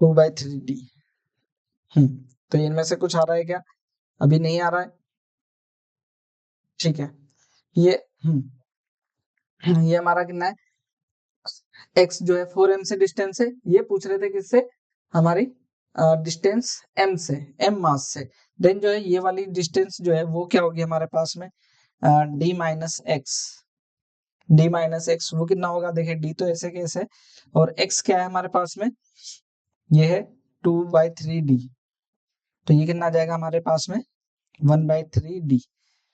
2/3d। तो इनमें से कुछ आ रहा है क्या, अभी नहीं आ रहा है। ठीक है, ये ये हमारा कितना है, x जो है 4m से डिस्टेंस है, ये पूछ रहे थे किससे, हमारी डिस्टेंस m से, m मास से। देन जो है ये वाली डिस्टेंस जो है वो क्या होगी हमारे पास में, d minus x, d minus x वो कितना होगा, देखिए d तो ऐसे कैसे, और x क्या है हमारे पास में, ये है 2/3d। तो ये कितना आ जाएगा हमारे पास में 1/3d।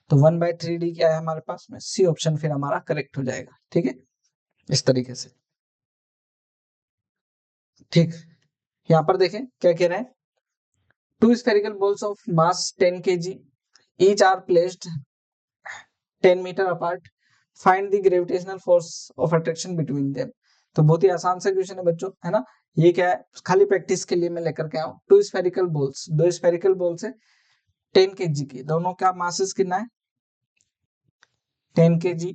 तो 1/3d क्या है हमारे पास में, सी ऑप्शन फिर हमारा करेक्ट हो जाएगा। ठीक है, इस तरीके से। ठीक, यहाँ पर देखें क्या कह रहे हैं, two spherical balls of mass 10 kg each are placed 10 metre apart, find the gravitational force of attraction between them. तो बहुत ही आसान सा क्वेश्चन है बच्चों, है ना। ये क्या है, खाली प्रैक्टिस के लिए मैं लेकर के आऊँ। टू स्फेरिकल बॉल्स, दो स्फेरिकल बॉल्स है 10 kg की, दोनों का मासेस कितना है 10 kg,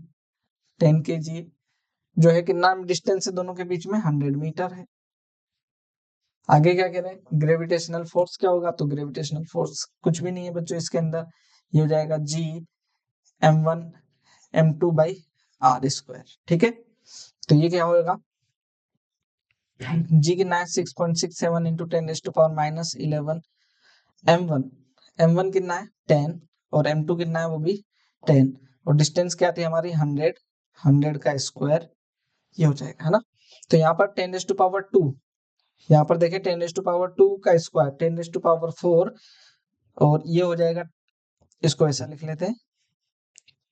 10 kg जो है कितना डिस्टेंस है दोनों के बीच में, 100 मीटर है। आगे क्या कह रहे हैं, ग्रेविटेशनल फोर्स क्या होगा, तो ग्रेविटेशनल फोर्स कुछ भी नहीं है बच्चों इसके अंदर, ये हो जाएगा G M1 M2 by R square. ठीक है, तो ये क्या होगा, G कितना है 6.67 इंटू 10⁻⁻11, M1 कितना है 10, और M2 कितना है वो भी 10, और डिस्टेंस क्या थी हमारी 100 का स्क्वायर, ये हो जाएगा, है ना। तो यहाँ पर 10⁻², यहाँ पर देखें 10⁻² का स्क्वायर 10⁻4, और ये हो जाएगा, इसको ऐसा लिख लेते हैं,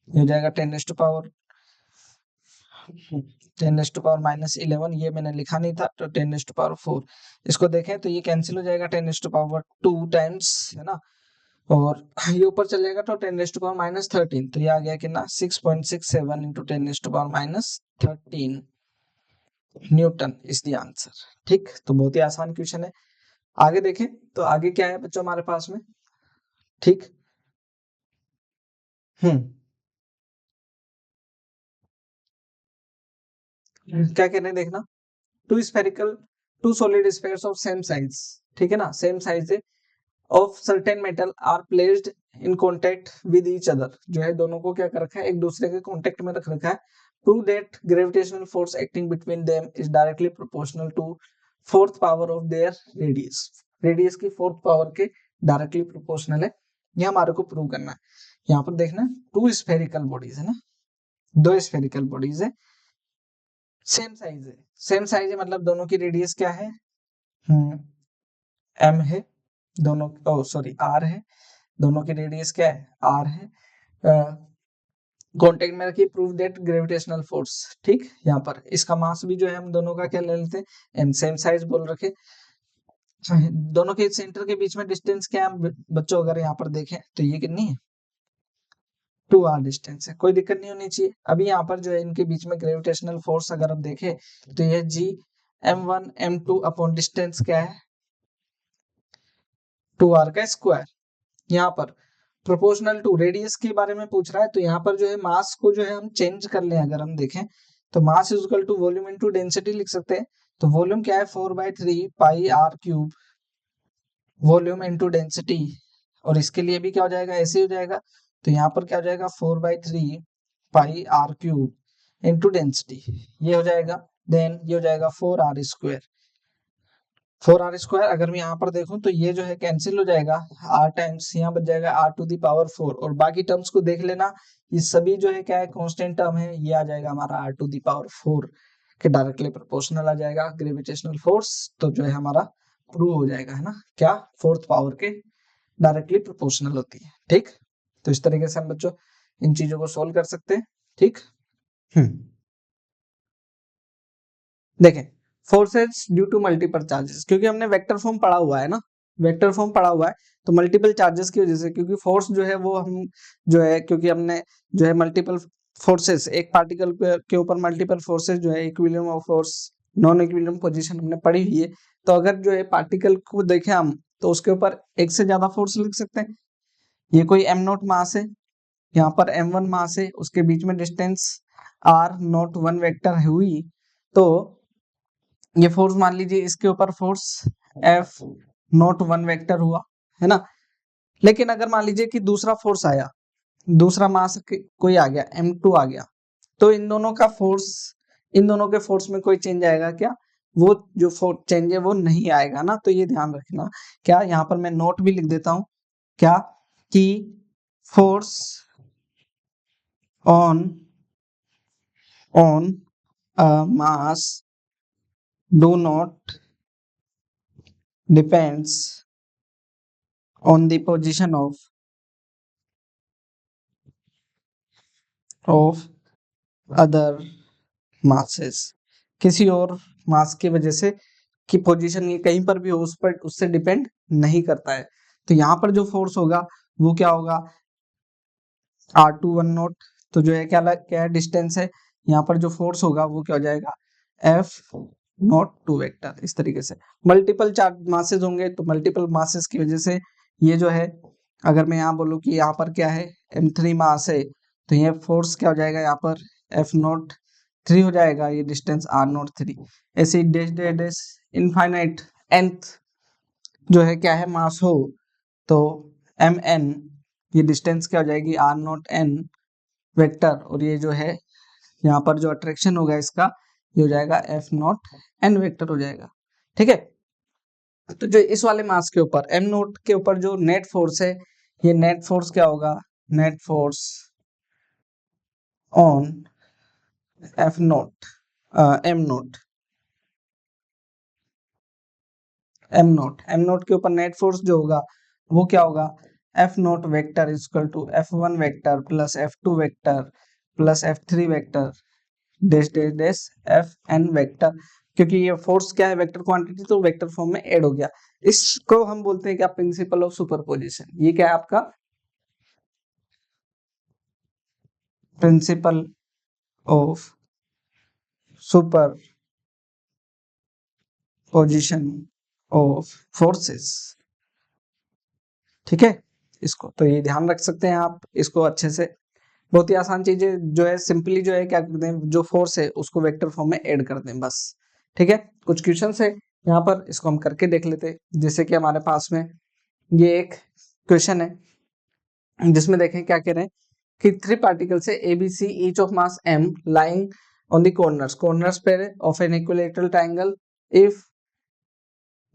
ये हो जाएगा 10⁻11, ये मैंने लिखा नहीं था, तो 10⁻4 इसको देखें तो ये कैंसिल हो जाएगा 10⁻2 टाइम्स, है ना, और ये ऊपर चल जाएगा तो 10⁻13, तो ये आ गया कितना 6.67 into 10⁻13 Newton is the answer. ठीक, तो बहुत ही आसान क्वेश्चन है। आगे देखें तो आगे क्या है बच्चों हमारे पास में। ठीक, क्या कहने देखना, two spherical two solid spheres of same size, ठीक है ना, सेम साइज है, of certain metal are placed in contact with each other, जो है दोनों को क्या कर रखा है, एक दूसरे के कॉन्टेक्ट में रख रखा है, to that gravitational force acting between them is directly proportional to fourth power of their radius, radius की फोर्थ पावर के डायरेक्टली प्रोपोर्शनल है, ये हमारे को प्रूव करना है। यहाँ पर देखना टू स्फेरिकल बॉडीज है ना, दो स्फेरिकल बॉडीज है, सेम साइज है, सेम साइज है मतलब दोनों की रेडियस क्या है, m है, दोनों r है, दोनों की रेडियस क्या है, r है, कॉन्टेक्ट में रखिए, प्रूव दैट ग्रेविटेशनल फोर्स, ठीक, यहाँ पर इसका मास भी जो है हम दोनों का क्या ले लेते हैं, m, सेम साइज बोल रखे, दोनों के सेंटर के बीच में डिस्टेंस क्या है बच्चों, अगर यहाँ पर देखें तो ये कितनी है, 2r डिस्टेंस है, कोई दिक्कत नहीं होनी चाहिए। अभी यहाँ पर जो है इनके बीच में ग्रेविटेशनल फोर्स अगर आप देखें तो ये g m1 m2 upon distance क्या है, 2r का स्क्वायर, यहाँ पर प्रोपोर्शनल टू रेडियस के बारे में पूछ रहा है, तो यहाँ पर जो है मास को जो है हम चेंज कर लें, अगर हम देखें तो mass is equal to volume into density लिख सकते हैं, तो वॉल्यूम क्या है 4/3 pi r cube, volume into density, और इसके लिए भी क्या हो जाएगा, ऐसे हो जाएगा, तो यहाँ पर क्या हो जाएगा 4/3 pi r cube into density, ये हो जाएगा, देन ये हो जाएगा 4r स्क्वायर, 4r स्क्वायर, अगर मैं यहाँ पर देखूं तो ये जो है कैंसिल हो जाएगा, r टाइम्स यहाँ बच जाएगा r टू दी पावर 4, और बाकी टर्म्स को देख लेना, ये सभी जो है क्या है, कांस्टेंट टर्म है, ये आ जाएगा हमारा r टू दी पावर 4 के डायरेक्टली प्रोपोर्शनल आ जाएगा ग्रेविटेशनल फोर्स, तो जो है हमारा प्रूव हो जाएगा, है ना, क्या फोर्थ पावर के डायरेक्टली प्रोपोर्शनल होती है, ठीक। तो इस तरीके से हम बच्चों इन चीजों को सोल्व कर सकते हैं, ठीक। देखें, forces due to multiple charges, क्योंकि हमने वेक्टर फॉर्म पढ़ा हुआ है ना, वेक्टर फॉर्म पढ़ा हुआ है, तो मल्टीपल चार्जेस की वजह से, क्योंकि फोर्स जो है वो हम जो है, क्योंकि हमने जो है मल्टीपल फोर्सेस, एक पार्टिकल के ऊपर मल्टीपल फोर्सेस जो है, equilibrium of force, non equilibrium position हमने पढ़ी हुई है, तो अगर जो है पार्टिकल को देखें हम, तो उसके ऊपर एक से ज्यादा फोर्स लिख सकते हैं, ये कोई m0 मास है, यहाँ पर m1 मास है, उसके बीच में डिस्टेंस r0 1 वेक्टर हुई, तो ये फोर्स मान लीजिए इसके ऊपर फोर्स F0 1 वेक्टर हुआ, है ना, लेकिन अगर मान लीजिए कि दूसरा फोर्स आया, दूसरा मास कोई आ गया, m2 आ गया, तो इन दोनों का फोर्स, इन दोनों के फोर्स में कोई चेंज आएगा क्या, वो जो फोर्स चेंज है वो नहीं आएगा ना, तो ये ध्यान रखना, क्या यहाँ पर मैं नोट भी लिख देता हूं, क्या कि force on mass do not depends on the position of other masses, किसी और मास की वजह से कि पोजीशन ये कहीं पर भी हो उस पर उससे डिपेंड नहीं करता है, तो यहाँ पर जो फोर्स होगा वो क्या होगा, r2 1 नोट, तो जो है क्या डिस्टेंस है, यहाँ पर जो फोर्स होगा वो क्या हो जाएगा, F0 2 वेक्टर, इस तरीके से मल्टीपल चार्ज मासेस होंगे, तो मल्टीपल मासेस की वजह से ये जो है, अगर मैं यहाँ बोलूँ कि यहाँ पर क्या है, m3 मास है, तो ये फोर्स क्या हो जाएगा, यहाँ पर F0 3 हो जाएगा, ये डिस्टेंस r0 3, ऐसे dash dash dash infinite nth जो है क्या है मास हो, तो mn, ये डिस्टेंस क्या हो जाएगी, r0 n वेक्टर, और ये जो है यहाँ पर जो अट्रैक्शन होगा इसका, ये हो जाएगा F0 n वेक्टर हो जाएगा, ठीक है। तो जो इस वाले मास के ऊपर m0 के ऊपर जो नेट फोर्स है, ये नेट फोर्स क्या होगा, net force on F0 m0 के ऊपर नेट फोर्स जो होगा वो क्या होगा, F0 vector is equal to F1 vector plus F2 vector plus F3 vector dash dash dash Fn vector, क्योंकि ये फोर्स क्या है, वेक्टर क्वांटिटी, तो वेक्टर फॉर्म में ऐड हो गया, इसको हम बोलते हैं क्या, प्रिंसिपल ऑफ सुपरपोजिशन, ये क्या है आपका principle of superposition of forces, ठीक है, इसको तो ये ध्यान रख सकते हैं आप, इसको अच्छे से, बहुत ही आसान चीज है, जो है सिंपली जो है क्या करते हैं, जो फोर्स है उसको वेक्टर फॉर्म में ऐड कर दें बस, ठीक है। कुछ क्वेश्चन है यहाँ पर इसको हम करके देख लेते हैं। जैसे कि हमारे पास में ये एक क्वेश्चन है जिसमें देखें क्या कह रहे हैं कि 3 particles है A, B, C, each of mass m lying on the corners पे of an equilateral triangle. If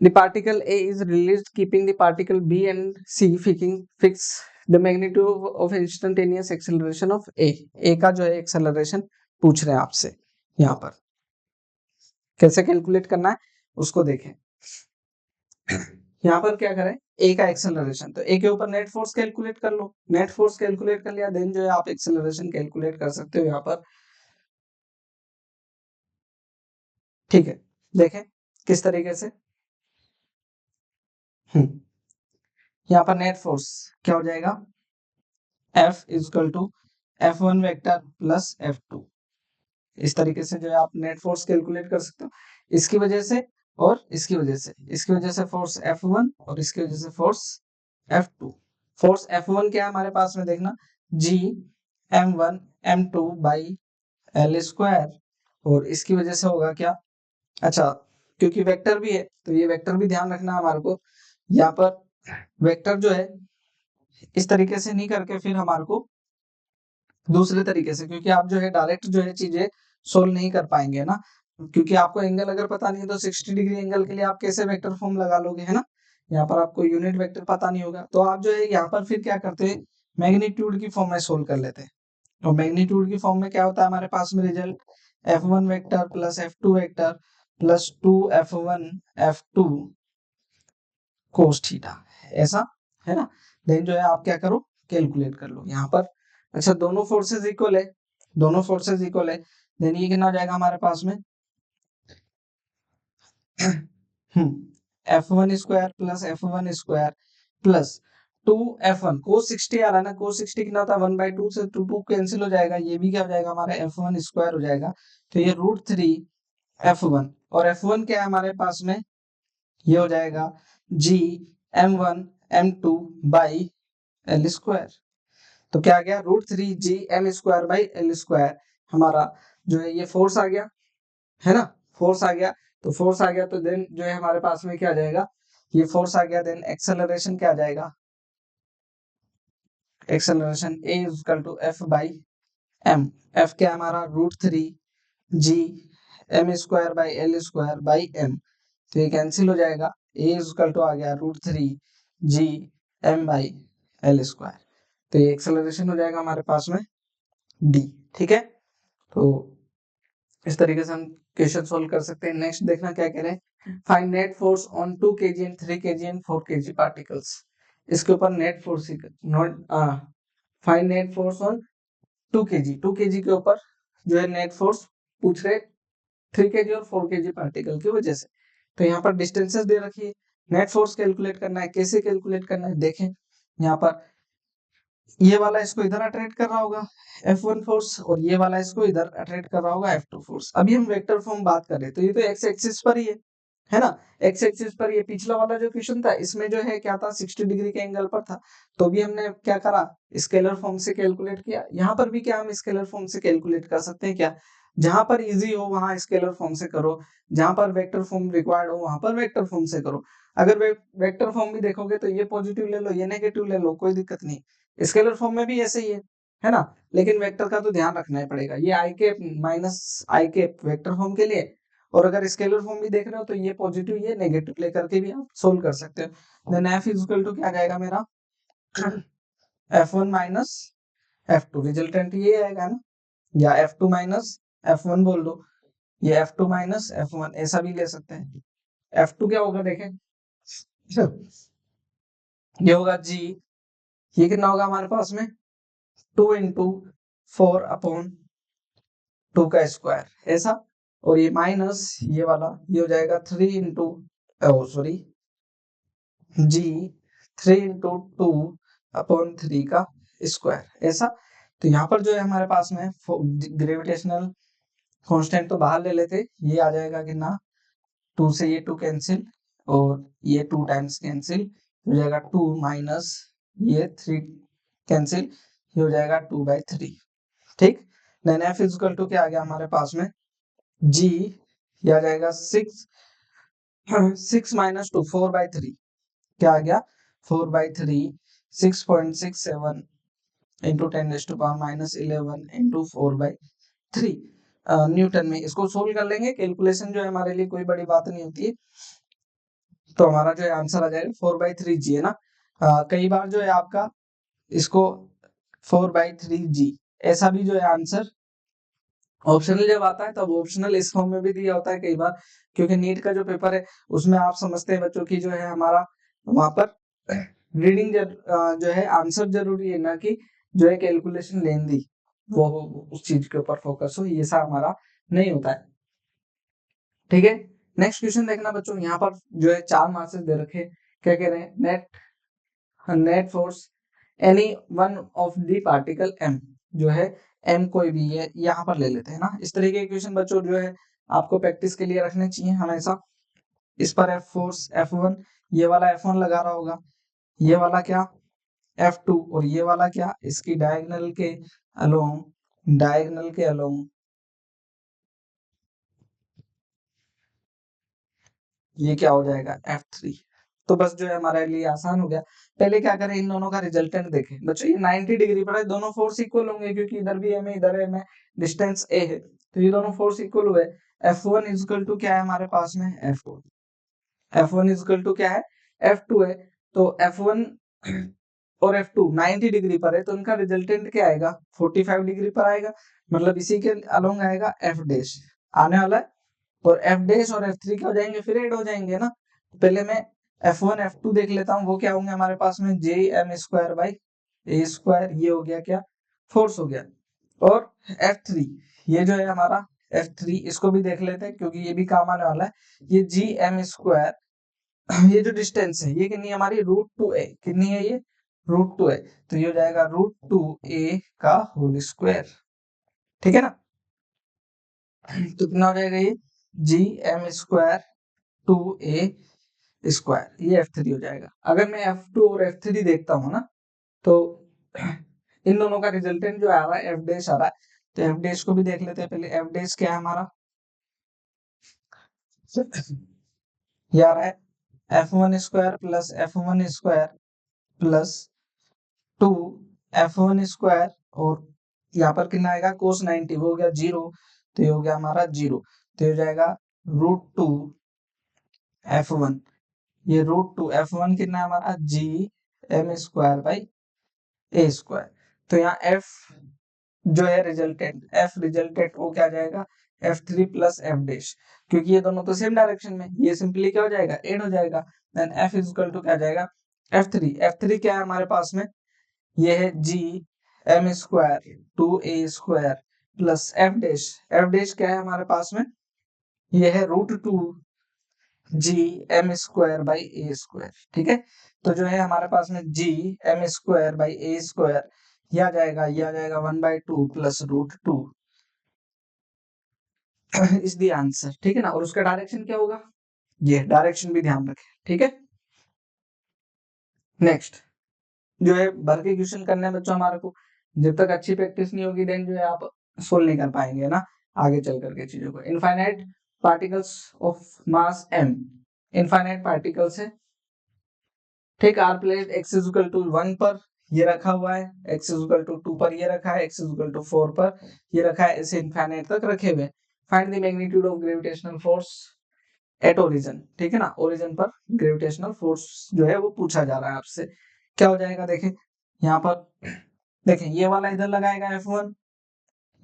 the particle A is released, keeping the particle B and C fix the magnitude of instantaneous acceleration of A. A का जो है एक्सेलरेशन पूछ रहे हैं आपसे। यहाँ पर कैसे कैलकुलेट करना है उसको देखें। यहाँ पर क्या करें, ए का एक्सेलरेशन, तो ए के ऊपर नेट फोर्स कैलकुलेट कर लो। नेट फोर्स कैलकुलेट कर लिया, देन जो है आप एक्सेलरेशन कैलकुलेट कर सकते हो यहाँ पर। ठीक है, देखें किस तरीके से। यहाँ पर नेट फोर्स क्या हो जाएगा, F equal to F1 vector plus F2। इस तरीके से जो है आप नेट फोर्स कैलकुलेट कर सकते हो। इसकी वजह से और इसकी वजह से फोर्स F1 और इसकी वजह से फोर्स F2। फोर्स F1 क्या है हमारे पास में देखना, G M1 M2 by L square, और इसकी वजह से होगा क्या, अच्छा क्योंकि वेक्टर भी है तो ये वेक्टर भी ध्यान रखना हमारे को। यहाँ पर वेक्टर जो है इस तरीके से नहीं करके फिर हमारे को दूसरे तरीके से, क्योंकि आप जो है डायरेक्ट जो है चीजें सोल्व नहीं कर पाएंगे ना, क्योंकि आपको एंगल अगर पता नहीं है तो 60 डिग्री एंगल के लिए आप कैसे वेक्टर फॉर्म लगा लोगे, है ना। यहाँ पर आपको यूनिट वेक्टर पता नहीं होगा, तो आप जो है यहाँ पर फिर क्या करते हैं, मैग्नीट्यूड की फॉर्म में सोल्व कर लेते हैं। और मैग्नीट्यूड की फॉर्म में क्या होता है हमारे पास में result, F1 vector plus F2 vector plus 2F1 F2 cos theta, ऐसा है ना। देन जो है आप क्या करो, कैलकुलेट कर लो यहाँ पर। अच्छा दोनों फोर्सेस इक्वल है, देन ये कितना हो जाएगा हमारे पास में F1 square plus F1 square plus 2F1 cos 60 आ रहा है ना, cos 60 कितना होता है 1/2 से 2 कैंसिल हो जाएगा, ये भी क्या हो जाएगा हमारा F1 स्क्वायर हो जाएगा। तो ये √3 F1 और F1 क्या है हमारे पास में, ये हो जाएगा G M1 M2 by L square. तो क्या आ गया, √3G M square by L square हमारा जो है ये फोर्स आ गया, है ना, फोर्स आ गया। तो फोर्स आ गया तो देन जो है हमारे पास में क्या आ जाएगा, ये फोर्स आ गया, देन एक्सेलरेशन क्या आ जाएगा, acceleration A equal to F by M। F क्या हमारा √3G M square by L square by M, तो ये कैंसिल हो जाएगा। A इक्वल टू आ गया √3G M by L square, तो ये एक्सेलरेशन हो जाएगा हमारे पास में D। ठीक है, तो इस तरीके से हम क्वेश्चन सोल्व कर सकते हैं। नेक्स्ट देखना क्या कह रहे हैं, find net force on 2 kg and 3 kg and 4 kg particles. इसके ऊपर net force note find net force on 2 kg के ऊपर जो है नेट फोर्स पूछ रहे 3 kg और 4 kg पार्टिकल की वजह से। तो यहाँ पर डिस्टेंसेस दे रखी है, नेट फोर्स कैलकुलेट करना है, कैसे कैलकुलेट करना है देखें। यहाँ पर ये वाला इसको इधर अट्रैक्ट कर रहा होगा F1 फोर्स, और ये वाला इसको इधर अट्रैक्ट कर रहा होगा F2 फोर्स। अभी हम वेक्टर फॉर्म बात कर रहे हैं तो ये तो एक्स एक्सिस पर ही है ना, एक्स एक्सिस पर। ये पिछला वाला जो क्वेश्चन था इसमें जो है क्या था, 60 डिग्री के एंगल पर था, तो भी हमने क्या करा, स्केलर फॉर्म से कैलकुलेट किया। यहाँ पर भी क्या हम स्केलर फॉर्म से कैलकुलेट कर सकते हैं क्या, जहां पर इजी हो वहां स्केलर फॉर्म से करो, जहां पर वेक्टर फॉर्म रिक्वायर्ड हो वहां पर वेक्टर फॉर्म से करो। अगर वेक्टर फॉर्म भी देखोगे तो ये पॉजिटिव ले लो, ये नेगेटिव ले लो, कोई दिक्कत नहीं। स्केलर फॉर्म में भी ऐसे ही है ना, लेकिन वेक्टर का तो ध्यान रखना ही पड़ेगा। ये आई के माइनस आई के वेक्टर फॉर्म के लिए, और अगर स्केलर फॉर्म भी देख रहे हो तो ये पॉजिटिव ये नेगेटिव लेकर के भी आप सोल्व कर सकते हो। देन F इक्वल टू क्या आ जाएगा मेरा F1 माइनस F2, रिजल्टेंट ये आएगा ना, या F2 माइनस F1 बोल दो, ये F2 माइनस F1 ऐसा भी ले सकते हैं। F2 क्या होगा देखें, ये होगा G, ये कितना होगा हमारे पास में 2 इंटू 4 अपॉन 2 का स्क्वायर ऐसा, और ये माइनस ये वाला ये हो जाएगा 3 into sorry G 3 into 2 upon 3 का स्क्वायर ऐसा। तो यहाँ पर जो है हमारे पास में ग्रेविटेशनल कांस्टेंट तो बाहर ले लेते, ये आ जाएगा कि ना 2 से ये 2 कैंसिल, और ये 2 टाइम्स कैंसिल हो जाएगा 2 माइनस ये 3 कैंसिल, ये हो जाएगा 2/3। ठीक, देन F इक्वल टू क्या आ गया हमारे पास में G, ये आ जाएगा 6 6 माइनस 2 4/3 क्या आ गया 4/3 6.67 इंटू 10⁻⁻11 इंटू 4/3 न्यूटन में। इसको सोल्व कर लेंगे, कैलकुलेशन जो है हमारे लिए कोई बड़ी बात नहीं होती है। तो हमारा जो है आंसर आ जाएगा 4/3g है ना। कई बार जो है आपका इसको 4/3g ऐसा भी जो है आंसर ऑप्शनल जब आता है तब ऑप्शनल इस फॉर्म में भी दिया होता है कई बार, क्योंकि नीट का जो पेपर है उसमें आप समझते हैं बच्चों की जो है हमारा वहां पर रीडिंग जो है आंसर जरूरी है, ना कि जो है कैलकुलेशन लेंदी वो हो, उस चीज के ऊपर फोकस हो, ये सा हमारा नहीं होता है। ठीक है, नेक्स्ट क्वेश्चन देखना बच्चों, यहाँ पर जो है 4 मार्क्स दे रखे, क्या कह रहे हैं, net force any one of the particle m, जो है m कोई भी है यहाँ पर ले लेते हैं ना। इस तरीके के क्वेश्चन बच्चों जो है आपको प्रैक्टिस के लिए रखने चाहिए हमेशा। इस पर F फोर्स F1, ये वाला F1 लगा रहा होगा, ये वाला क्या F2, और ये वाला क्या इसकी डायगोनल के अलोंग ये क्या हो जाएगा F3। तो बस जो है हमारे लिए आसान हो गया। पहले क्या करें, इन दोनों का रिजल्टेंट देखें बच्चों। ये 90 डिग्री पर है, दोनों फोर्स इक्वल होंगे क्योंकि इधर भी m है इधर m है, डिस्टेंस a है, तो ये दोनों फोर्स इक्वल हुए। F1 इज इक्वल टू क्या है हमारे पास में F2, F1 is equal to क्या है F2 है। तो F1 और F2 90 डिग्री पर है, तो उनका रिजल्टेंट क्या आएगा 45 डिग्री पर आएगा, मतलब इसी के अलोंग आएगा F डैश आने वाला है, और F डैश और F3 क्या हो जाएंगे, फिर ऐड हो जाएंगे ना। पहले मैं F1 F2 देख लेता हूँ, वो क्या होंगे हमारे पास में JM² ये हो गया क्या फोर्स हो गया, और F3 ये जो है हमारा F3 इसको भी देख लेते हैं क्योंकि ये भी काम आने वाला है। ये GM², ये जो डिस्टेंस है ये कितनी है हमारी √2a, कितनी है ये √2a, तो ये हो जाएगा √2a का होल स्क्वायर, ठीक है ना। तो कितना हो जाएगा ये GM² 2a², ये F3 हो जाएगा। अगर मैं F2 और F3 देखता हूँ ना, तो इन दोनों का रिजल्टेंट जो आ रहा है F डैश आ रहा है, तो F डैश को भी देख लेते हैं पहले। F डैश क्या है हमारा, ये आ रहा है F1² plus F1² plus 2 F1², और यहाँ पर कितना आएगा cos 90, वो हो गया 0, तो ये हो गया हमारा 0, तो ये हो जाएगा √2 F1, ये √2 F1 कितना है हमारा GM²/a²। तो यहाँ F जो है रिजल्टेंट, F रिजल्टेंट वो क्या आ जाएगा F3 प्लस F डैश, क्योंकि ये दोनों तो सेम डायरेक्शन में, ये सिंपली क्या हो जाएगा ऐड हो जाएगा। Then F is equal to क्या आ जाएगा F3 क्या है हमारे पास में, ये है GM² 2a² plus F dash क्या है हमारे पास में, ये है √2 GM²/a², ठीक है। तो जो है हमारे पास में GM²/a², ये आ जाएगा 1/2 प्लस √2 इज द आंसर, ठीक है ना। और उसका डायरेक्शन क्या होगा, ये डायरेक्शन भी ध्यान रखें, ठीक है। नेक्स्ट जो है भर के क्वेश्चन करने हैं बच्चों हमारे को, जब तक अच्छी प्रैक्टिस नहीं होगी देन जो है आप सोल्व नहीं कर पाएंगे ना आगे चल करके चीजों को। Infinite particles of mass m, infinite particles है, ठीक, are place x is equal to 1 पर ये रखा हुआ है, x इज इक्वल टू 2 पर ये रखा है, x इज इक्वल टू 4 पर ये रखा है, ऐसे इनफाइनाइट तक रखे हुए। Find the magnitude of gravitational force at origin, ठीक है ना। ओरिजिन पर ग्रेविटेशनल फोर्स जो है वो पूछा जा रहा है आपसे, क्या हो जाएगा देखें यहाँ पर, देखें ये वाला इधर लगाएगा F1,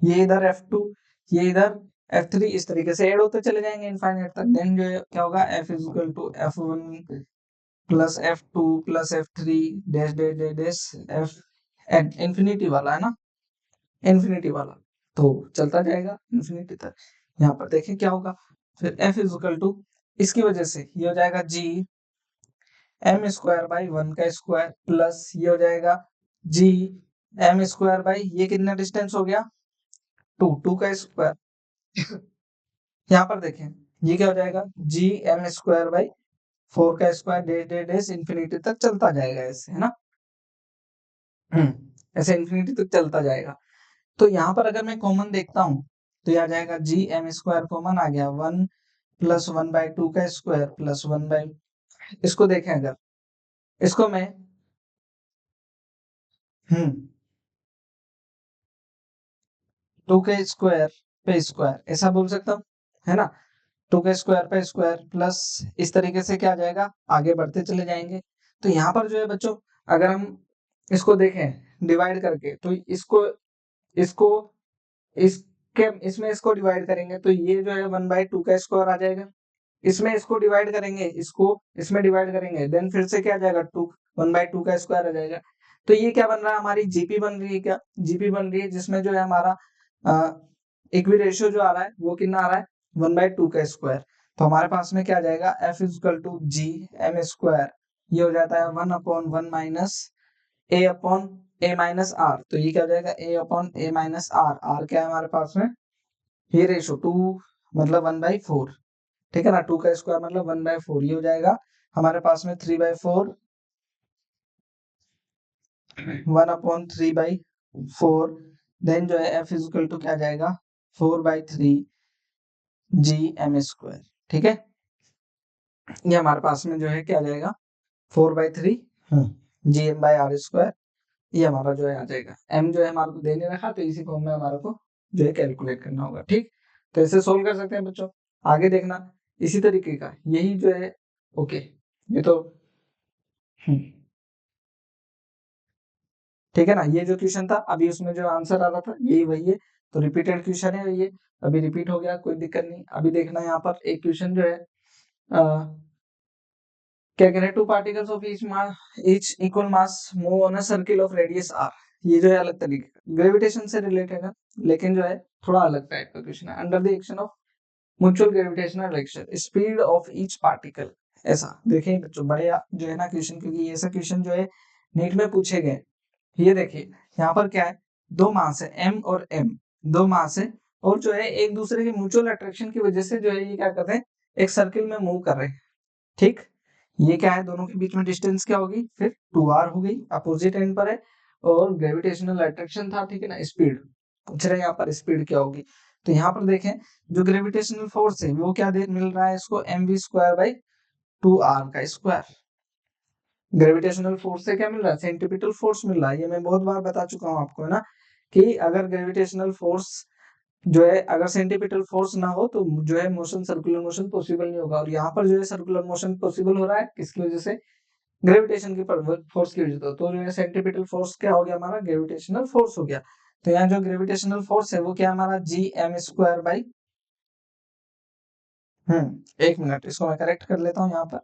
ये इधर F2, ये इधर F3, इस तरीके से ऐड होते चले जाएंगे इनफाइनाइट तक। देन जो है क्या होगा F is equal to F1 plus F2 plus F3 dash dash dash dash Fn, infinity वाला है ना, इंफिनिटी वाला, तो चलता जाएगा इंफिनिटी तक। यहाँ पर देखें क्या होगा, फिर F इज इक्वल टू इसकी वजह से ये हो जाएगा GM²/1 का स्क्वायर प्लस ये हो जाएगा GM² ये कितना डिस्टेंस हो गया 2 का स्क्वायर यहाँ पर देखें ये क्या हो जाएगा GM²/4 का square dash dash dash infinity तक चलता जाएगा ऐसे, है ना। ऐसे इंफिनिटी तक चलता जाएगा। तो यहाँ पर अगर मैं कॉमन देखता हूँ तो यह आ जाएगा GM² कॉमन आ गया 1 प्लस 1/2 का स्क्वायर प्लस 1 इसको देखें अगर इसको मैं 2 के स्क्वायर पे स्क्वायर ऐसा बोल सकता हूँ, है ना। 2 के स्क्वायर पे स्क्वायर प्लस इस तरीके से क्या आ जाएगा, आगे बढ़ते चले जाएंगे। तो यहाँ पर जो है बच्चों, अगर हम इसको देखें डिवाइड करके, तो इसको इसको इसके इसमें इसको डिवाइड करेंगे तो ये जो है 1/2 का स्क्वायर आ जाएगा। इसमें इसको डिवाइड करेंगे, इसको इसमें डिवाइड करेंगे, देन फिर से क्या आ जाएगा, 1/2 का स्क्वायर आ जाएगा। तो ये क्या बन रहा है, हमारी जीपी बन रही है, क्या जीपी बन रही है, जिसमें जो है हमारा इक्वी रेशियो जो आ रहा है वो कितना आ रहा है, 1/2 का स्क्वायर। तो हमारे पास में क्या आ जाएगा, F is equal to G M square, ये हो जाता है 1/1 minus A upon A minus R. तो ये क्या हो जाएगा, A upon A minus R, R क्या है हमारे पास में, ये रेशियो 2 मतलब 1/4, ठीक है ना। 2 का स्क्वायर मतलब 1/4, ये हो जाएगा हमारे पास में 3/4, 1/3/4। देन जो है एफ इज इक्वल टू क्या आ जाएगा, 4/3 जी एम स्क्वायर, ठीक है। ये हमारे पास में जो है क्या आ जाएगा, 4/3 G M by R square, ये हमारा जो है आ जाएगा। एम जो है हमारे को दे नहीं रखा, तो इसी फॉर्म में हमारे को जो है कैलकुलेट करना होगा, ठीक। तो ऐसे सोल्व कर सकते हैं बच्चों। आगे देखना इसी तरीके का, यही जो है, ओके, ये तो ठीक है ना। ये जो क्वेश्चन था अभी, उसमें जो आंसर आ रहा था यही वही है, तो रिपीटेड क्वेश्चन है ये, अभी रिपीट हो गया, कोई दिक्कत नहीं। अभी देखना यहाँ पर एक क्वेश्चन जो है, क्या कह रहे हैं, 2 particles of each equal mass move on a circle of radius R. ये जो है अलग तरीके का, ग्रेविटेशन से रिलेटेड है, लेकिन जो है थोड़ा अलग टाइप का क्वेश्चन है। Under the action of mutual gravitational attraction speed of each particle, ऐसा देखें बच्चों, बड़े जो है ना क्वेश्चन, क्योंकि ये ऐसा क्वेश्चन जो है नीट में पूछे गए। ये देखिए यहाँ पर क्या है, दो मास है एम और एम, दो मास है, और जो है एक दूसरे के म्यूचुअल अट्रैक्शन की वजह से जो है ये क्या करते हैं, एक सर्किल में मूव कर रहे हैं, ठीक। ये क्या है, दोनों के बीच में डिस्टेंस क्या होगी, फिर 2r हो गई, अपोजिट एंड पर है, और ग्रेविटेशनल अट्रैक्शन था, ठीक है ना। स्पीड पूछ रहे हैं यहाँ पर, स्पीड क्या होगी। तो यहाँ पर देखें, जो ग्रेविटेशनल फोर्स है वो क्या दे मिल रहा है इसको, mv²/2r का स्क्वायर। ग्रेविटेशनल फोर्स से क्या मिल रहा है, सेंट्रीपिटल फोर्स मिल रहा है। ये मैं बहुत बार बता चुका हूँ आपको, है ना, कि अगर ग्रेविटेशनल फोर्स जो है, अगर सेंट्रीपिटल फोर्स ना हो तो जो है मोशन, सर्कुलर मोशन पॉसिबल नहीं होगा। और यहाँ पर जो है सर्कुलर मोशन पॉसिबल हो रहा है किसकी वजह से, ग्रेविटेशन की फोर्स की वजह से। तो जो है सेंट्रीपिटल फोर्स क्या हो गया हमारा, ग्रेविटेशनल फोर्स हो गया। तो यहाँ जो ग्रेविटेशनल फोर्स है वो क्या हमारा, जी एम स्क्वायर बाई, एक मिनट इसको मैं करेक्ट कर लेता हूँ यहाँ पर।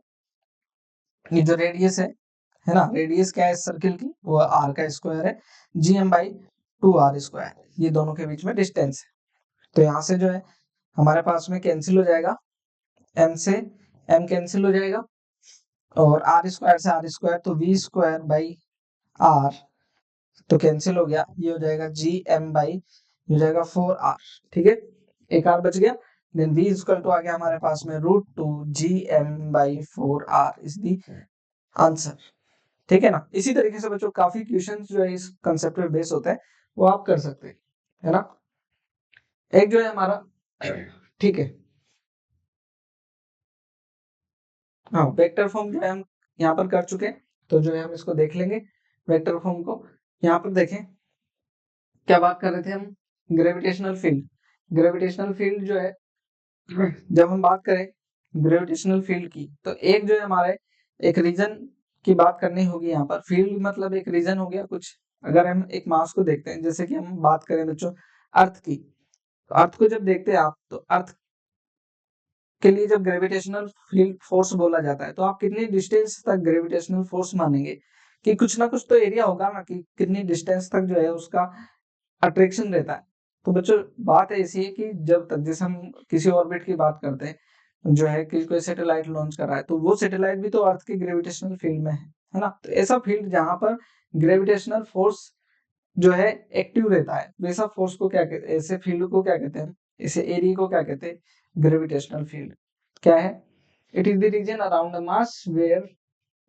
ये जो रेडियस है ना, रेडियस क्या है सर्किल की, वो आर का स्क्वायर है, gm/2r², ये दोनों के बीच में डिस्टेंस है। तो यहाँ से जो है हमारे पास में कैंसिल हो जाएगा, m से m कैंसिल हो जाएगा, और r² तो v²/r, तो कैंसिल हो गया, ये हो जाएगा gm/, हो जाएगा 4r, ठीक है, एक r बच गया। देन v इक्वल टू आ गया हमारे पास में √2 gm/4r इज दी आंसर, ठीक है ना। इसी तरीके से बच्चों काफी क्वेश्चंस जो है इस कंसेप्ट पे बेस होते हैं, वो आप कर सकते हैं, है ना। एक जो है हमारा, ठीक है, हाँ, वेक्टर फॉर्म जो है हम यहाँ पर कर चुके हैं, तो जो है हम इसको देख लेंगे वेक्टर फॉर्म को। यहाँ पर देखें क्या बात कर रहे थे हम, ग्रेविटेशनल फील्ड। ग्रेविटेशनल फील्ड जो है, जब हम बात करें ग्रेविटेशनल फील्ड की, तो एक जो है हमारे एक रीजन की बात करनी होगी। यहाँ पर फील्ड मतलब एक रीजन हो गया कुछ। अगर हम एक मास को देखते हैं, जैसे कि हम बात करें बच्चों अर्थ की, तो अर्थ को जब देखते हैं आप, तो अर्थ के लिए जब ग्रेविटेशनल फील्ड फोर्स बोला जाता है, तो आप कितनी डिस्टेंस तक ग्रेविटेशनल फोर्स मानेंगे, कि कुछ ना कुछ तो एरिया होगा ना, कि कितनी डिस्टेंस तक जो है उसका अट्रैक्शन रहता है। तो बच्चों बात ऐसी है कि जब तक, जैसे हम किसी ऑर्बिट की बात करते हैं, जो है कि कोई सैटेलाइट लॉन्च कर रहा है, तो वो सैटेलाइट भी तो अर्थ की ग्रेविटेशनल फील्ड में है ना। तो ऐसा फील्ड जहां पर ग्रेविटेशनल फोर्स जो है एक्टिव रहता है, वैसा फोर्स को क्या कहते हैं, ऐसे फील्ड को क्या कहते हैं, ऐसे एरिया को क्या कहते हैं, ग्रेविटेशनल फील्ड। क्या है, it is the region around the mass where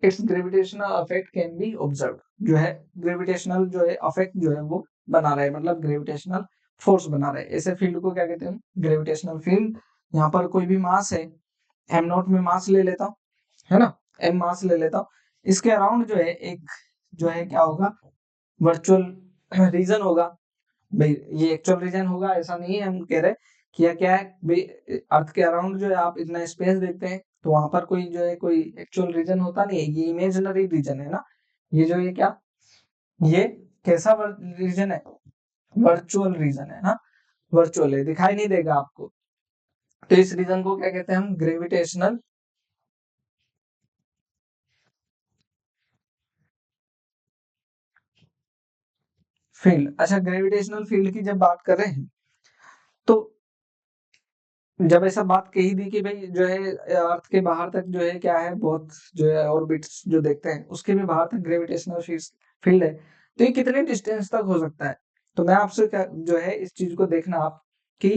its gravitational effect can be observe. जो है ग्रेविटेशनल जो है अफेक्ट जो है वो बना रहे, मतलब ग्रेविटेशनल फोर्स बना रहे, ऐसे फील्ड को क्या कहते हैं, ग्रेविटेशनल फील्ड यहाँ पर कोई भी मास है, एम नॉट में मास ले लेता हूँ, है ना, एम मास ले लेता हूँ, इसके अराउंड जो है एक जो है क्या होगा, वर्चुअल रीजन होगा। भाई ये एक्चुअल रीजन होगा ऐसा नहीं है, हम कह रहे कि यह क्या है भाई, अर्थ के अराउंड जो है आप इतना स्पेस देखते हैं तो वहां पर कोई जो है कोई एक्चुअल रीजन होता नहीं है, ये इमेजिनरी रीजन है ना, ये जो ये क्या, ये कैसा रीजन है, वर्चुअल रीजन है ना, वर्चुअल है, दिखाई नहीं देगा आपको। तो इस रीजन को क्या कहते हैं हम, ग्रेविटेशनल फील्ड। अच्छा, ग्रेविटेशनल फील्ड की जब बात कर रहे हैं तो जब ऐसा बात कही थी कि भाई जो है अर्थ के बाहर तक जो है क्या है, बहुत जो है ऑर्बिट्स जो देखते हैं उसके भी बाहर तक ग्रेविटेशनल फील्ड है, तो ये कितने डिस्टेंस तक हो सकता है। तो मैं आपसे क्या जो है इस चीज को देखना आप कि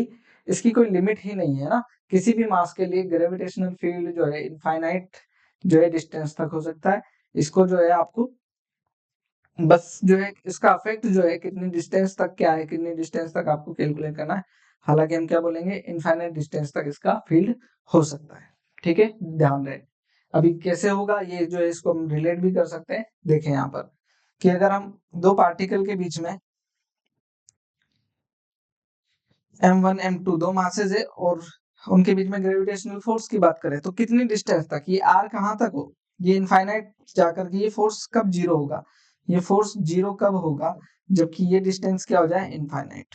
इसकी कोई लिमिट ही नहीं है ना, किसी भी मास के लिए ग्रेविटेशनल फील्ड जो है इनफाइनाइट जो है डिस्टेंस तक हो सकता है। इसको जो है आपको बस जो है इसका अफेक्ट जो है कितनी डिस्टेंस तक क्या है, कितनी डिस्टेंस तक आपको कैलकुलेट करना है। हालांकि हम क्या बोलेंगे, इनफाइनाइट डिस्टेंस तक इसका फील्ड हो सकता है। ठीक है, ध्यान रहे। अभी कैसे होगा ये जो है, इसको हम रिलेट भी कर सकते हैं। देखें यहाँ पर कि अगर हम दो पार्टिकल के बीच में m1 m2 दो मासेज है और उनके बीच में ग्रेविटेशनल फोर्स की बात करें तो कितनी डिस्टेंस तक, ये r कहाँ तक हो, ये इनफाइनाइट जाकर के ये फोर्स कब जीरो होगा, ये फोर्स जीरो कब होगा, जबकि ये डिस्टेंस क्या हो जाए, इनफाइनाइट।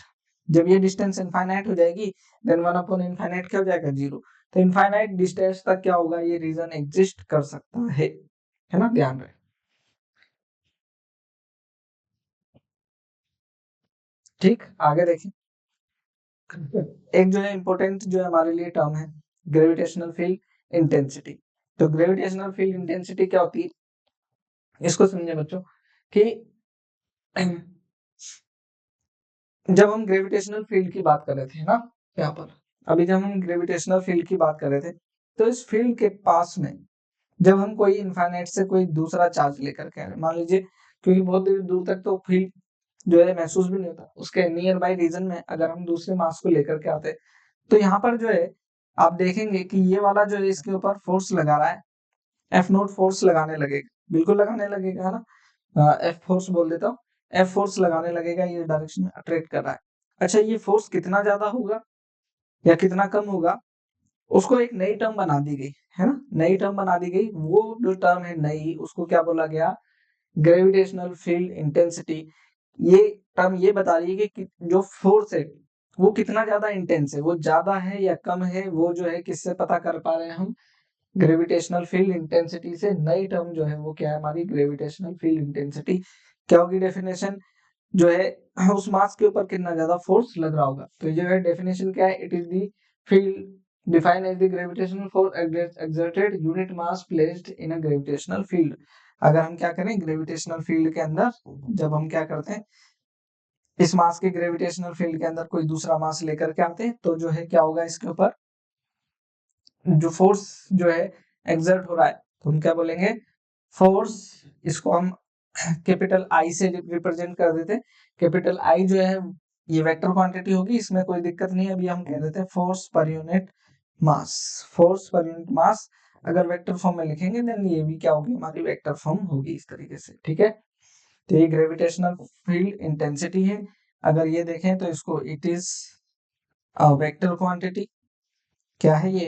जब ये डिस्टेंस इनफाइनाइट हो जाएगी देन 1/इनफाइनाइट क्या हो जाएगा, जीरो। तो इनफाइनाइट डिस्टेंस तक क्या होगा, ये रीजन एग्जिस्ट कर सकता है ना, ध्यान रहे। ठीक, आगे देखें। एक जो है इंपॉर्टेंट जो है हमारे लिए टर्म है, ग्रेविटेशनल फील्ड इंटेंसिटी। तो ग्रेविटेशनल फील्ड इंटेंसिटी क्या होती है, इसको समझे बच्चों कि जब हम ग्रेविटेशनल फील्ड की बात कर रहे थे ना, यहाँ पर अभी जब हम ग्रेविटेशनल फील्ड की बात कर रहे थे तो इस फील्ड के पास में जब हम कोई इनफाइनाइट से कोई दूसरा चार्ज लेकर के आ रहे हैं, मान लीजिए, क्योंकि बहुत देर दूर तक तो फील्ड जो है महसूस भी नहीं होता, उसके नियर बाई रीजन में अगर हम दूसरे मास को लेकर के आते हैं तो यहाँ पर जो है आप देखेंगे कि ये वाला जो है इसके ऊपर फोर्स लगा रहा है, एफ नोट फोर्स लगाने लगेगा, बिल्कुल लगाने लगेगा, है ना, एफ फोर्स बोल देता हूँ, एफ फोर्स लगाने लगेगा, ये डायरेक्शन में अट्रैक्ट कर रहा है। अच्छा, ये फोर्स कितना ज्यादा होगा या कितना कम होगा, उसको एक नई टर्म बना दी गई, है ना, नई टर्म बना दी गई। वो जो टर्म है नई, उसको क्या बोला गया, ग्रेविटेशनल फील्ड इंटेंसिटी। ये टर्म ये बता रही है कि जो फोर्स है वो कितना ज्यादा इंटेंस है, वो ज्यादा है या कम है, वो जो है किससे पता कर पा रहे हैं हम, ग्रेविटेशनल फील्ड इंटेंसिटी से। नई टर्म जो है वो क्या है हमारी, ग्रेविटेशनल फील्ड इंटेंसिटी। क्या होगी डेफिनेशन, जो है उस मास के ऊपर कितना ज्यादा फोर्स लग रहा होगा। तो ये जो है डेफिनेशन क्या है, it is the field defined as the gravitational force exerted unit mass placed in a gravitational field. अगर हम क्या करें, ग्रेविटेशनल फील्ड के अंदर जब हम क्या करते हैं, इस मास के ग्रेविटेशनल फील्ड के अंदर कोई दूसरा मास लेकर के आते हैं तो जो है क्या होगा, इसके ऊपर जो फोर्स जो है एक्सर्ट हो रहा है तो हम क्या बोलेंगे, फोर्स। इसको हम कैपिटल आई से रिप्रेजेंट कर देते हैं। कैपिटल आई जो है ये वेक्टर क्वांटिटी होगी, इसमें कोई दिक्कत नहीं है। अभी हम कह देते हैं force per unit mass, force per unit mass. अगर वेक्टर फॉर्म में लिखेंगे देन ये भी क्या होगी, हमारी वेक्टर फॉर्म होगी इस तरीके से। ठीक है, तो ये ग्रेविटेशनल फील्ड इंटेंसिटी है। अगर ये देखें तो इसको इट इज वेक्टर क्वांटिटी। क्या है ये,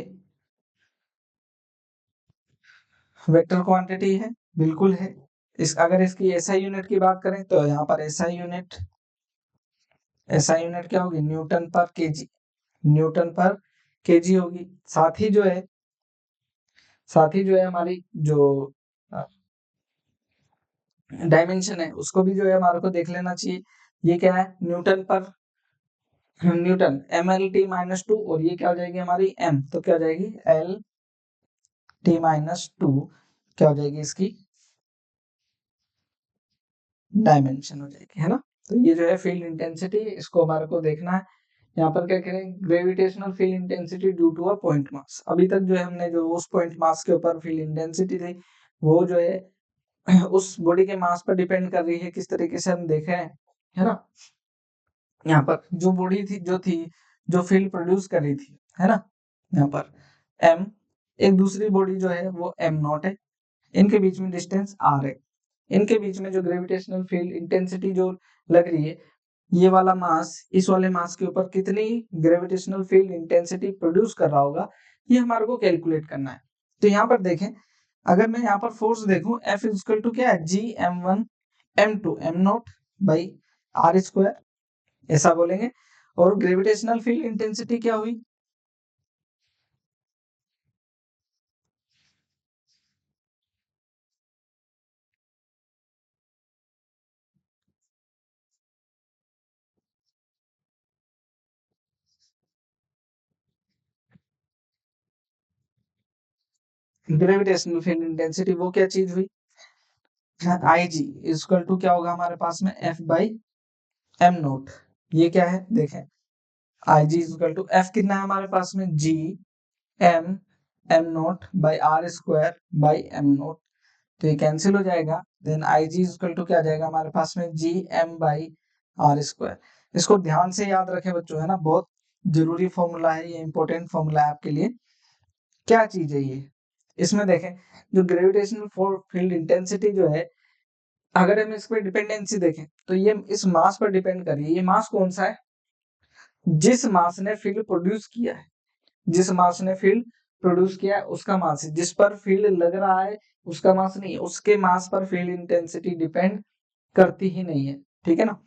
वेक्टर क्वांटिटी है, बिल्कुल है। इस अगर इसकी एसआई यूनिट की बात करें तो यहाँ पर एसआई यूनिट, एसआई यूनिट क्या होगी, न्यूटन पर केजी, न्यूटन पर केजी होगी। साथ ही जो है, साथ ही जो है हमारी जो डायमेंशन है उसको भी जो है हमारे को देख लेना चाहिए। ये क्या है, न्यूटन पर newton, M L T minus two, और ये क्या हो जाएगी हमारी एम, तो क्या हो जाएगी एल टी माइनस टू, क्या हो जाएगी इसकी डायमेंशन हो जाएगी, है ना। तो ये जो है फील्ड इंटेंसिटी, इसको हमारे को देखना है। यहाँ पर क्या करें, gravitational field intensity due to a point mass. अभी तक जो है हमने जो उस पॉइंट मास के ऊपर फील्ड इंटेंसिटी थी वो जो है उस बॉडी के मास पर डिपेंड कर रही है, किस तरीके से हम देख रहे हैं, है ना। यहाँ पर जो बॉडी थी जो फील्ड प्रोड्यूस कर रही थी, है ना, यहाँ पर m, एक दूसरी बॉडी जो है वो m नॉट है, इनके बीच में डिस्टेंस r है, इनके बीच में जो ग्रेविटेशनल फील्ड इंटेंसिटी जो लग रही है, ये वाला मास इस वाले मास के ऊपर कितनी ग्रेविटेशनल फील्ड इंटेंसिटी प्रोड्यूस कर रहा होगा, ये हमारे को कैलकुलेट करना है। तो यहाँ पर देखें, अगर मैं यहाँ पर फोर्स देखूं, F इक्वल टू क्या है, जी m1 m2 m not by r square, ऐसा बोलेंगे। और ग्रेविटेशनल फील्ड इंटेंसिटी क्या हुई, ग्रेविटेशनल फील्ड इंटेंसिटी वो क्या चीज हुई, आई जी इक्वल टू क्या होगा हमारे पास में, F बाई m नोट। ये क्या है देखें, I G equal to F कितना है हमारे पास में, G m m naught by r square by m naught. तो ये कैंसिल हो जाएगा, then I G equal to क्या आ जाएगा हमारे पास में, G m by r square. इसको ध्यान से याद रखें बच्चों, है ना, बहुत जरूरी फॉर्मूला है ये, इंपॉर्टेंट फॉर्मूला है आपके लिए। क्या चीज है ये, इसमें देखें जो ग्रेविटेशनल फील्ड इंटेंसिटी जो है, अगर हम इस पर डिपेंडेंसी देखें तो ये इस मास पर डिपेंड कर रही है। ये मास कौन सा है, जिस मास ने फील्ड प्रोड्यूस किया है, जिस मास ने फील्ड प्रोड्यूस किया है उसका मास है, जिस पर फील्ड लग रहा है उसका मास नहीं है, उसके मास पर फील्ड इंटेंसिटी डिपेंड करती ही नहीं है, ठीक है ना,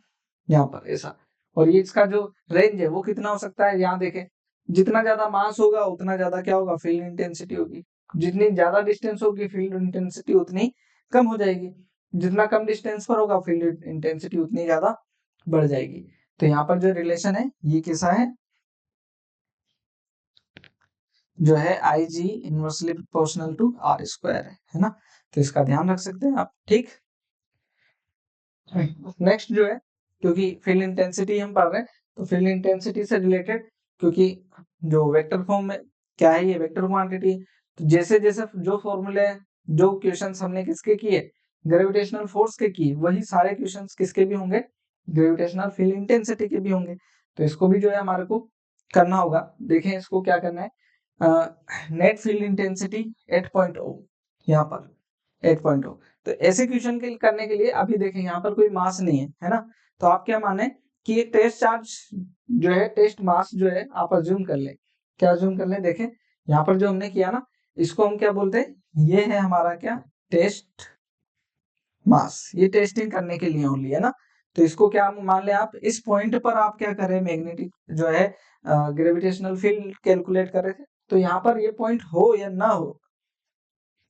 यहाँ पर ऐसा। और ये इसका जो रेंज है वो कितना हो सकता है, यहाँ देखें, जितना ज्यादा मास होगा उतना ज्यादा क्या होगा, फील्ड इंटेंसिटी होगी, जितनी ज्यादा डिस्टेंस होगी फील्ड इंटेंसिटी उतनी कम हो जाएगी, जितना कम डिस्टेंस पर होगा फील्ड इंटेंसिटी उतनी ज्यादा बढ़ जाएगी। तो यहाँ पर जो रिलेशन है ये कैसा है, जो है I G inversely proportional to R square है ना। तो इसका ध्यान रख सकते हैं आप, ठीक। नेक्स्ट जो है, क्योंकि फील्ड इंटेंसिटी हम पढ़ रहे हैं तो फील्ड इंटेंसिटी से रिलेटेड, क्योंकि जो वेक्टर फॉर्म में क्या है, ये वेक्टर क्वांटिटी है, तो जैसे जैसे जो फॉर्मूले, जो क्वेश्चंस हमने किसके किए, ग्रेविटेशनल फोर्स के किए, वही सारे क्वेश्चंस किसके भी होंगे, ग्रेविटेशनल फील्ड इंटेंसिटी के भी होंगे। तो इसको भी जो है हमारे को करना होगा। देखें इसको क्या करना है, नेट फील्ड इंटेंसिटी 8.0, यहाँ पर 8.0। तो ऐसे क्वेश्चन के करने के लिए अभी देखें यहाँ पर कोई मास नहीं है ना, तो आप क्या माने कि एक टेस्ट चार्ज जो है, टेस्ट मास जो है आप अज्यूम कर ले। क्या अज्यूम कर ले, देखें यहाँ पर जो हमने किया ना, इसको हम क्या बोलते हैं, ये है हमारा क्या, टेस्ट मास, ये टेस्टिंग करने के लिए ओनली है ना। तो इसको क्या मान ले आप, इस पॉइंट पर आप क्या कर रहे हैं, मैग्नेटिक जो है ग्रेविटेशनल फील्ड कैलकुलेट कर रहे थे। तो यहाँ पर ये पॉइंट हो या ना हो,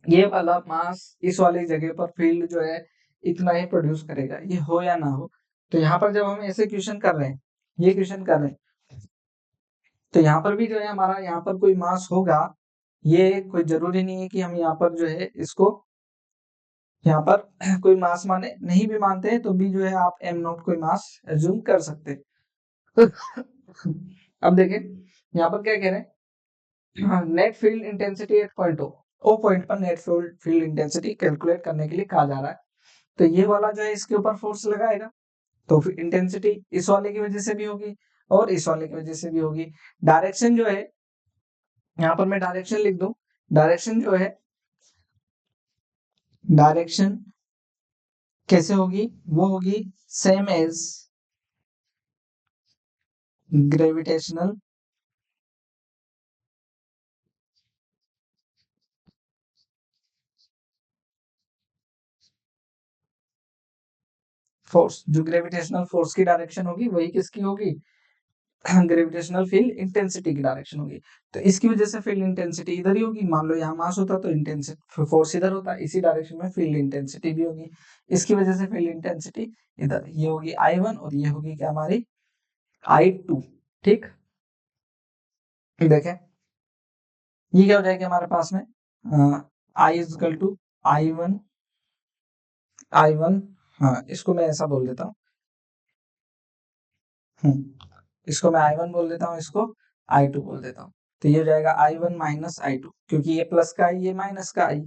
ये वाला मास इस वाली जगह पर फील्ड जो है इतना ही प्रोड्यूस करेगा, ये हो या ना हो। तो यहाँ पर जब हम ऐसे क्वेश्चन कर रहे हैं, ये क्वेश्चन कर रहे हैं, तो यहाँ पर भी जो है हमारा यहाँ पर कोई मास होगा, ये कोई जरूरी नहीं है कि हम यहाँ पर जो है इसको यहाँ पर कोई मास माने, नहीं भी मानते हैं तो भी जो है आप एम नॉट कोई मास एज्यूम कर सकते हैं। अब देखें यहाँ पर क्या कह रहे हैं, net field intensity 8.0, O point पर नेट फील्ड इंटेंसिटी कैलकुलेट करने के लिए कहा जा रहा है। तो ये वाला जो है इसके ऊपर फोर्स लगाएगा, तो फिर इंटेंसिटी इस वाले की वजह से भी होगी और इस वाले की वजह से भी होगी। डायरेक्शन जो है, यहाँ पर मैं डायरेक्शन लिख दूं, डायरेक्शन जो है, डायरेक्शन कैसे होगी, वो होगी सेम एज ग्रेविटेशनल फोर्स। जो ग्रेविटेशनल फोर्स की डायरेक्शन होगी वही किसकी होगी, ग्रेविटेशनल फील्ड इंटेंसिटी की डायरेक्शन होगी। तो इसकी वजह से फील्ड इंटेंसिटी इधर ही होगी, मान लो यहाँ मास होता तो इंटेंसिटी फोर्स इधर होता, इसी डायरेक्शन में फील्ड इंटेंसिटी भी होगी, इसकी वजह से फील्ड इंटेंसिटी इधर, ये होगी I1 और ये होगी क्या हमारी I2, ठीक। देखें ये क्या हो जाएगा हमारे पास में, आई इजकल टू I1, I1, हाँ इसको मैं ऐसा बोल देता हूँ, इसको मैं I1 बोल देता हूँ, इसको I2 बोल देता हूँ। तो ये हो जाएगा I1 माइनस I2, क्योंकि ये प्लस का आई, ये माइनस का आई,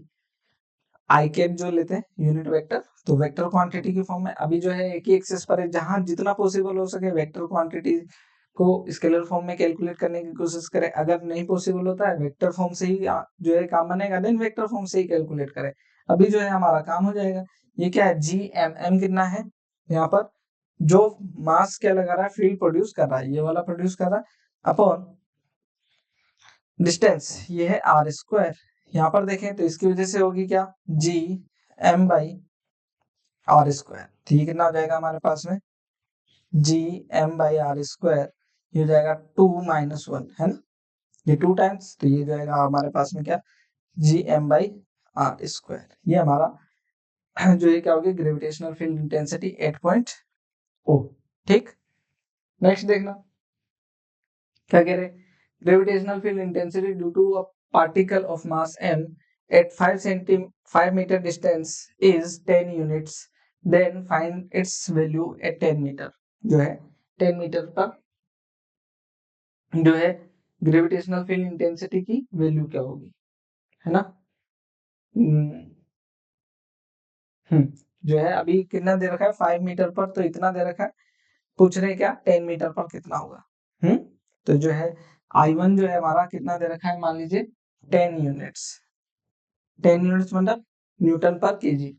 आई कैप जो लेते हैं यूनिट वेक्टर, तो वेक्टर क्वांटिटी की फॉर्म में। अभी जो है एक ही एक्सिस पर है, जहां जितना पॉसिबल हो सके वेक्टर क्वांटिटी को स्केलर फॉर्म में कैलकुलेट करने की कोशिश करें। अगर नहीं पॉसिबल होता है वेक्टर फॉर्म से ही जो है काम बनेगा, देन वेक्टर फॉर्म से ही कैलकुलेट करें। अभी जो है हमारा काम हो जाएगा। ये क्या है, जी एम कितना है, यहाँ पर जो मास क्या लगा रहा है, फील्ड प्रोड्यूस कर रहा है, ये वाला प्रोड्यूस कर रहा है, अपॉन डिस्टेंस ये है आर स्क्वायर। यहाँ पर देखें तो इसकी वजह से होगी क्या, G M by R square. तो ये कितना हो जाएगा हमारे पास में, G M by R square, ये हो जाएगा 2 - 1 है ना, ये 2 टाइम्स, तो ये जाएगा हमारे पास में क्या, G M by R square. ये हमारा जो ये क्या होगी, ग्रेविटेशनल फील्ड इंटेंसिटी 8.0। ठीक, नेक्स्ट देखना क्या कह रहे, gravitational field intensity due to a particle of mass m at 5 meter distance is 10 units, then find its value at 10 metre. जो है 10 मीटर पर जो है ग्रेविटेशनल फील्ड इंटेंसिटी की वैल्यू क्या होगी, है ना। जो है अभी कितना दे रखा है, 5 मीटर पर तो इतना दे रखा है, पूछ रहे हैं क्या 10 मीटर पर कितना होगा। तो जो है I1 जो है हमारा कितना दे रखा है, मान लीजिए 10 यूनिट्स, 10 यूनिट्स मतलब न्यूटन पर केजी।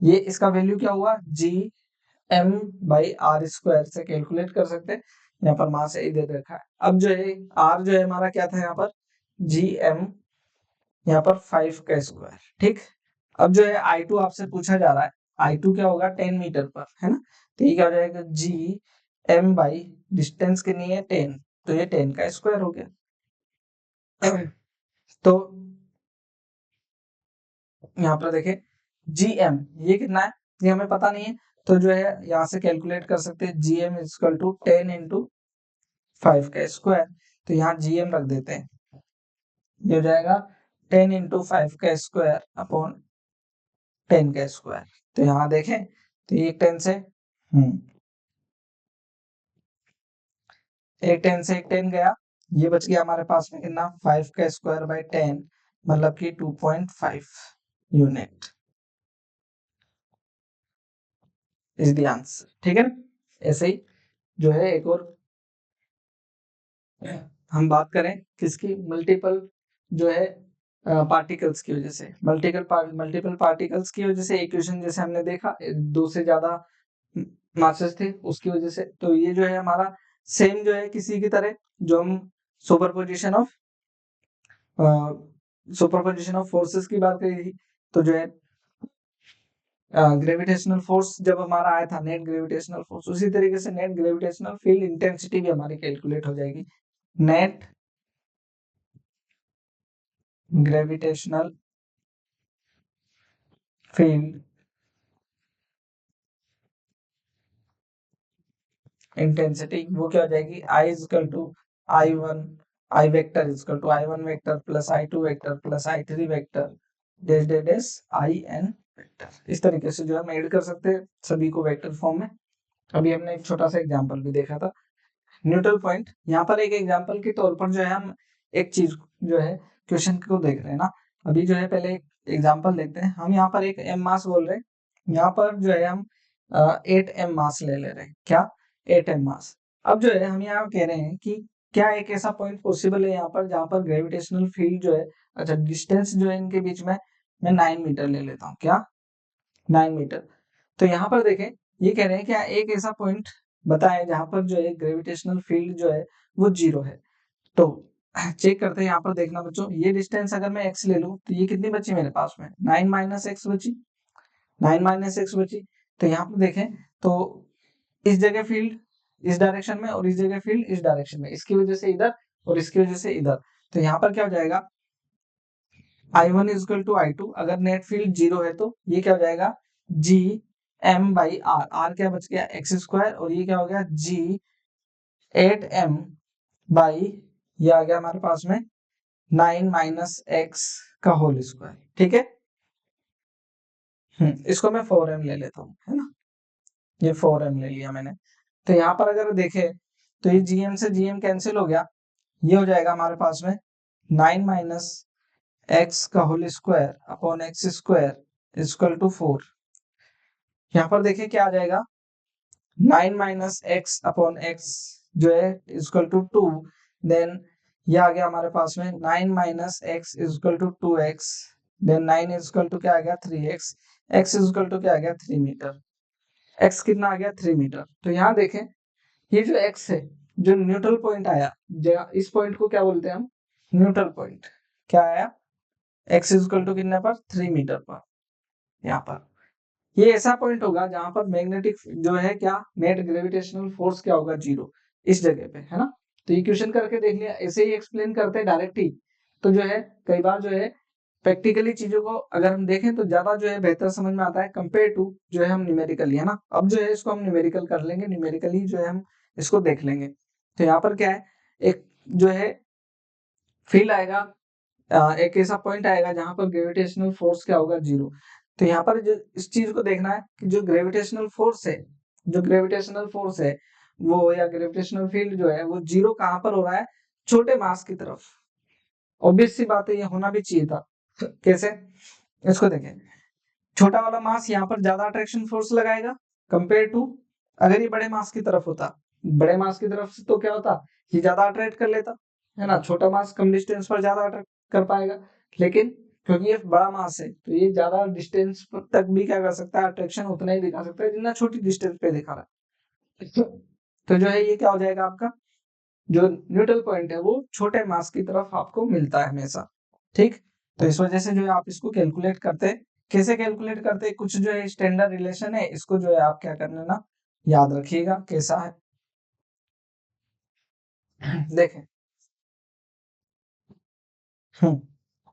ये इसका वैल्यू क्या हुआ, G M by R square से कैलकुलेट कर सकते हैं। यहाँ पर मास ए दे रखा है। अब जो है आर जो है हमारा क्या था, यहाँ पर जी एम, यहाँ पर 5 का स्क्वायर। ठीक, अब जो है I2 आपसे पूछा जा रहा है, I2 क्या होगा 10 मीटर पर, है ना। तो ये क्या हो जाएगा, जी एम बाई डिस्टेंस कितनी है 10, तो ये 10 का स्क्वायर हो गया। तो यहाँ पर देखें जी एम ये कितना है, ये हमें पता नहीं है, तो जो है यहाँ से कैलकुलेट कर सकते हैं, G M equal to 10 into 5 का स्क्वायर। तो यहाँ जी एम रख देते हैं, ये हो जाएगा 10 इंटू 5 का स्क्वायर अपॉन 10 का स्क्वायर। तो यहाँ देखें तो एक 10 से एक 10 से एक 10 गया, ये बच गया हमारे पास में कितना, 5 का स्क्वायर बाई 10 मतलब कि 2.5 यूनिट इज द आंसर। ठीक है, ऐसे ही जो है एक और हम बात करें किसकी, मल्टीपल जो है पार्टिकल्स की वजह से, मल्टीपल पार्टिकल्स की वजह से इक्वेशन जैसे हमने देखा, दो से ज्यादा मासेस थे उसकी वजह से। तो ये जो है हमारा सेम जो है किसी की तरह, जो हम सुपरपोजिशन ऑफ फोर्सेस की बात करी थी, तो जो है ग्रेविटेशनल फोर्स जब हमारा आया था, नेट ग्रेविटेशनल फोर्स, उसी तरीके से नेट ग्रेविटेशनल फील्ड इंटेंसिटी भी हमारी कैलकुलेट हो जाएगी। नेट ग्रेविटेशनल फील्ड इंटेंसिटी वो क्या हो जाएगी, I is equal to I1 I vector is equal to I1 vector plus I2 vector plus I3 vector dash dash dash IN vector. इस तरीके से जो हम ऐड कर सकते हैं सभी को वेक्टर फॉर्म में। अभी हमने एक छोटा सा एग्जांपल भी देखा था, न्यूट्रल पॉइंट। यहाँ पर एक एग्जांपल के तौर पर जो है हम एक चीज जो है क्वेश्चन को देख रहे हैं ना। अभी जो है पहले एक एग्जांपल देखते हैं। हम यहाँ पर एक m मास बोल रहे हैं, यहाँ पर जो है हम 8m मास ले रहे हैं, क्या 8m मास। अब जो है हम यहाँ कह रहे हैं कि क्या एक ऐसा पॉइंट पॉसिबल है यहाँ पर जहाँ पर ग्रेविटेशनल फील्ड जो है, अच्छा डिस्टेंस जो है इनके बीच में मैं 9 मीटर ले लेता हूँ, क्या 9 मीटर। तो यहाँ पर देखें ये कह रहे हैं क्या एक ऐसा पॉइंट बताएं जहां पर जो है ग्रेविटेशनल फील्ड जो है वो 0 है। तो चेक करते हैं, यहाँ पर देखना बच्चों, ये डिस्टेंस अगर मैं x ले लूं तो ये कितनी बची मेरे पास में, 9 - x बची, 9 - x बची। तो यहाँ पर देखें तो इस जगह फील्ड इस डायरेक्शन में और इस जगह फील्ड इस डायरेक्शन में, इसकी वजह से इधर और इसकी वजह से इधर। तो यहाँ पर क्या हो जाएगा, I1 इजकल टू I2, अगर नेट फील्ड 0 है तो ये क्या हो जाएगा, G M by R, R क्या बच गया एक्स स्क्वायर, और ये क्या हो गया जी 8m बाई ये आ गया हमारे पास में 9 - x का होल स्क्वायर। ठीक है, इसको मैं 4m ले लेता हूँ, है ना, ये 4m ले लिया मैंने। तो यहाँ पर अगर देखे तो ये gm से gm कैंसिल हो गया, ये हो जाएगा हमारे पास में 9 - x का whole square upon x square equal to 4। यहाँ पर देखिए क्या आ जाएगा, 9 - x अपॉन x जो है इक्वल टू 2, देन ये आ गया हमारे पास में 9 minus x equal to 2x, then 9 equal to क्या आ गया 3x, x इक्वल टू क्या आ गया 3 मीटर, x कितना आ गया 3 मीटर। तो यहाँ देखें ये जो x है, जो न्यूट्रल पॉइंट आया, इस पॉइंट को क्या बोलते हैं हम, न्यूट्रल पॉइंट। क्या आया, x इक्वल टू कितने पर 3 मीटर पर। यहाँ पर ये ऐसा पॉइंट होगा जहां पर मैग्नेटिक जो है क्या, नेट ग्रेविटेशनल फोर्स क्या होगा, 0, इस जगह पे, है ना। तो ये क्वेश्चन करके देख लिया, ऐसे ही एक्सप्लेन करते हैं डायरेक्ट ही। तो जो है कई बार जो है प्रैक्टिकली चीजों को अगर हम देखें तो ज्यादा जो है बेहतर समझ में आता है कंपेयर टू जो है हम न्यूमेरिकली, है ना। अब जो है इसको हम न्यूमेरिकल कर लेंगे, न्यूमेरिकली जो है हम इसको देख लेंगे। तो यहाँ पर क्या है, एक जो है फील आएगा, एक ऐसा पॉइंट आएगा जहां पर ग्रेविटेशनल फोर्स क्या होगा, 0। तो यहाँ पर जो इस चीज को देखना है कि जो ग्रेविटेशनल फोर्स है, जो ग्रेविटेशनल फोर्स है वो, या ग्रेविटेशनल फील्ड जो है वो 0 कहां पर हो रहा है, छोटे मास की तरफ। ऑब्वियस सी बात है, ये होना भी चाहिए था। कैसे, इसको देखें, छोटा वाला मास यहाँ पर ज्यादा अट्रैक्शन फोर्स लगाएगा कंपेयर टू, अगर ये बड़े मास की तरफ होता, बड़े मास की तरफ से तो क्या होता, ये ज्यादा अट्रैक्ट कर लेता, है ना। छोटा मास कम डिस्टेंस पर ज्यादा अट्रैक्ट कर पाएगा, लेकिन क्योंकि ये बड़ा मास है तो ये ज्यादा डिस्टेंस तक भी क्या कर सकता है, अट्रैक्शन उतना ही दिखा सकता है जितना छोटी डिस्टेंस पे दिखा रहा है। तो जो है ये क्या हो जाएगा आपका, जो न्यूट्रल पॉइंट है वो छोटे मास की तरफ आपको मिलता है हमेशा, ठीक। तो इस वजह से जो है आप इसको कैलकुलेट करते हैं, कैसे कैलकुलेट करते हैं, कुछ जो है स्टैंडर्ड रिलेशन है, इसको जो है आप क्या करना ना, याद रखिएगा कैसा है। देखें,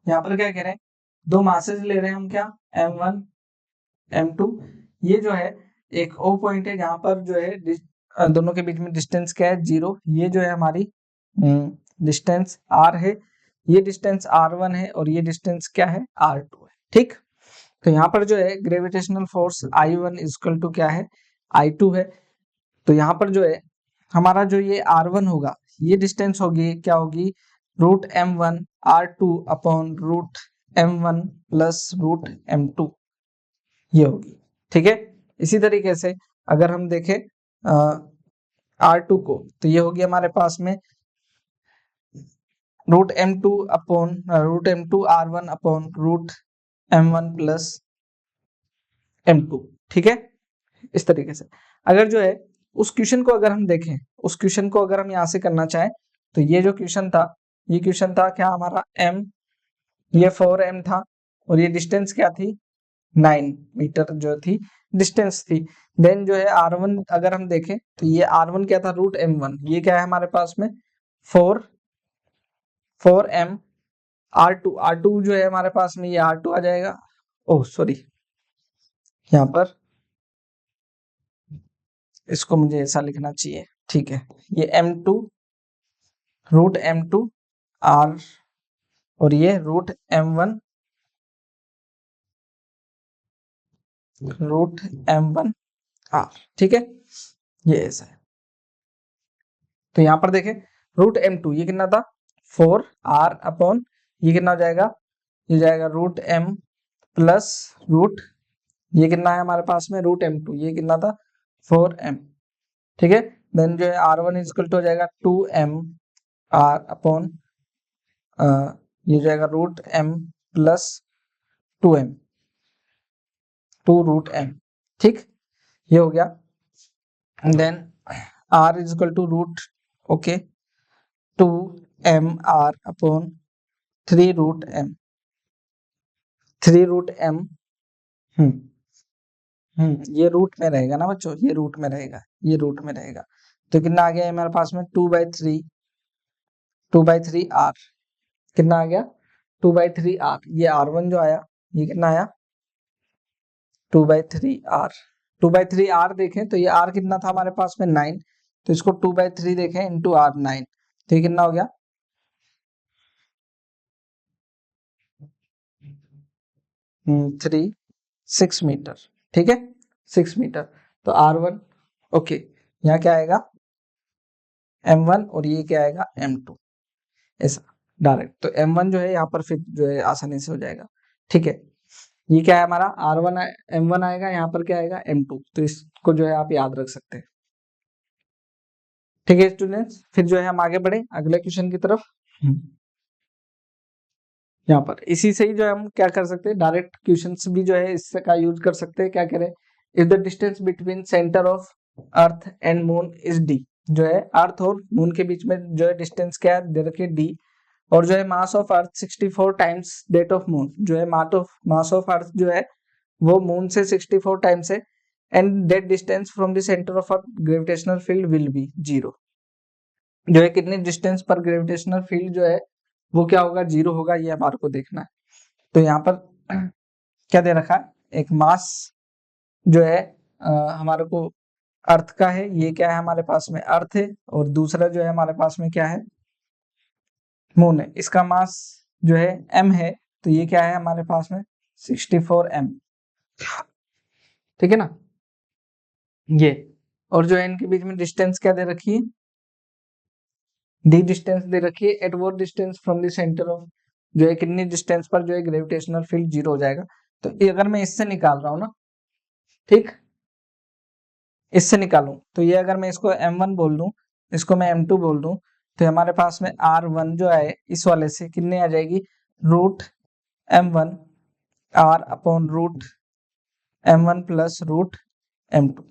यहाँ पर क्या कह रहे हैं, दो मासेज ले रहे हैं हम, क्या m1 m2। ये जो है एक ओ पॉइंट है जहां पर जो है दोनों के बीच में डिस्टेंस क्या है, 0। ये जो है हमारी डिस्टेंस r है, ये डिस्टेंस r1 है, और ये डिस्टेंस क्या है, r2 है, ठीक। तो यहाँ पर जो है gravitational force I1 equal to क्या है, I2 है। तो यहाँ पर जो है हमारा जो ये R1 होगा, ये डिस्टेंस होगी क्या होगी, √m1 R2 upon √m1 plus √m2, ये होगी, ठीक है। इसी तरीके से अगर हम देखें R2 को, तो ये होगी हमारे पास में √m2 upon √m2 R1 upon √m1 plus m2, ठीक है। इस तरीके से अगर जो है उस क्वेश्चन को अगर हम देखें, उस क्वेश्चन को अगर हम यहाँ से करना चाहें, तो ये जो क्वेश्चन था, ये क्वेश्चन था क्या हमारा m, ये 4m था, और ये डिस्टेंस क्या थी, 9 मीटर जो थी डिस्टेंस थी। देन जो है R1 अगर हम देखें तो ये R1 क्या था, √m1, ये क्या है हमारे पास में 4m, R2 जो है हमारे पास में ये R2 आ जाएगा, ओह सॉरी, यहाँ पर इसको मुझे ऐसा लिखना चाहिए, ठीक है। ये m2 √m2 R, और ये √m1 √m1 R, ठीक है, ये ऐसा है। तो यहाँ पर देखें √m2 ये कितना था 4r अपॉन, ये कितना हो जाएगा, ये जाएगा √m प्लस रूट, ये कितना है हमारे पास में √m2, ये कितना था 4m, ठीक है। देन जो है R1 इक्वल टू हो जाएगा 2m R अपॉन, ये जाएगा √m प्लस 2m, 2√m, ठीक, ये हो गया। Then R equal to root, okay, 2mr upon 3√m, 3√m, ये रूट में रहेगा ना बच्चों, ये रूट में रहेगा, ये रूट में रहेगा। तो कितना आ गया हमारे पास में 2/3 r, कितना आ गया 2/3 r, ये R1 जो आया ये कितना आया 2/3 r, 2/3 r देखें तो ये r कितना था हमारे पास में 9, तो इसको 2/3 देखें इंटू r 9, तो ये कितना हो गया 6 मीटर, ठीक है, 6 मीटर। तो R1, ओके, यहाँ क्या आएगा m1, और ये क्या आएगा m2, ऐसा डायरेक्ट। तो m1 जो है यहाँ पर फिर जो है आसानी से हो जाएगा, ठीक है। ये क्या है हमारा R1 m1 आएगा, यहाँ पर क्या आएगा m2, तो इसको जो है आप याद रख सकते हैं। ठीक है स्टूडेंट्स, फिर जो है हम आगे बढ़े अगले क्वेश्चन की तरफ। यहाँ पर इसी से ही जो है हम क्या कर सकते हैं, डायरेक्ट क्वेश्चंस भी जो है इससे का यूज कर सकते हैं। क्या करें, if the distance between centre of earth and moon is D, जो है अर्थ और मून के बीच में जो है डिस्टेंस क्या है, दे रखिए डी, और जो है mass of earth 64 times that of moon, जो है मास ऑफ अर्थ जो है वो मून से 64 टाइम्स है, and that distance from the centre of earth gravitational field will be 0, जो है कितनी डिस्टेंस पर ग्रेविटेशनल फील्ड जो है वो क्या होगा, 0 होगा, ये हमारे को देखना है। तो यहाँ पर क्या दे रखा है, एक मास जो है हमारे को अर्थ का है, ये क्या है हमारे पास में अर्थ है, और दूसरा जो है हमारे पास में क्या है, मून है, इसका मास जो है m है, तो ये क्या है हमारे पास में 64 m, ठीक है ना ये, और जो है इनके बीच में डिस्टेंस क्या दे रखी है, डी डिस्टेंस दे रखी है, एट वो distance from the centre of, जो है कितनी डिस्टेंस पर जो है ग्रेविटेशनल फील्ड 0 हो जाएगा। तो ये अगर मैं इससे निकाल रहा हूँ ना, ठीक, इससे निकालूं, तो ये अगर मैं इसको m1 बोल दूं, इसको मैं m2 बोल दूं, तो हमारे पास में r1 जो है इस वाले से कितने आ जाएगी, root m1 r upon root m1 plus root m2,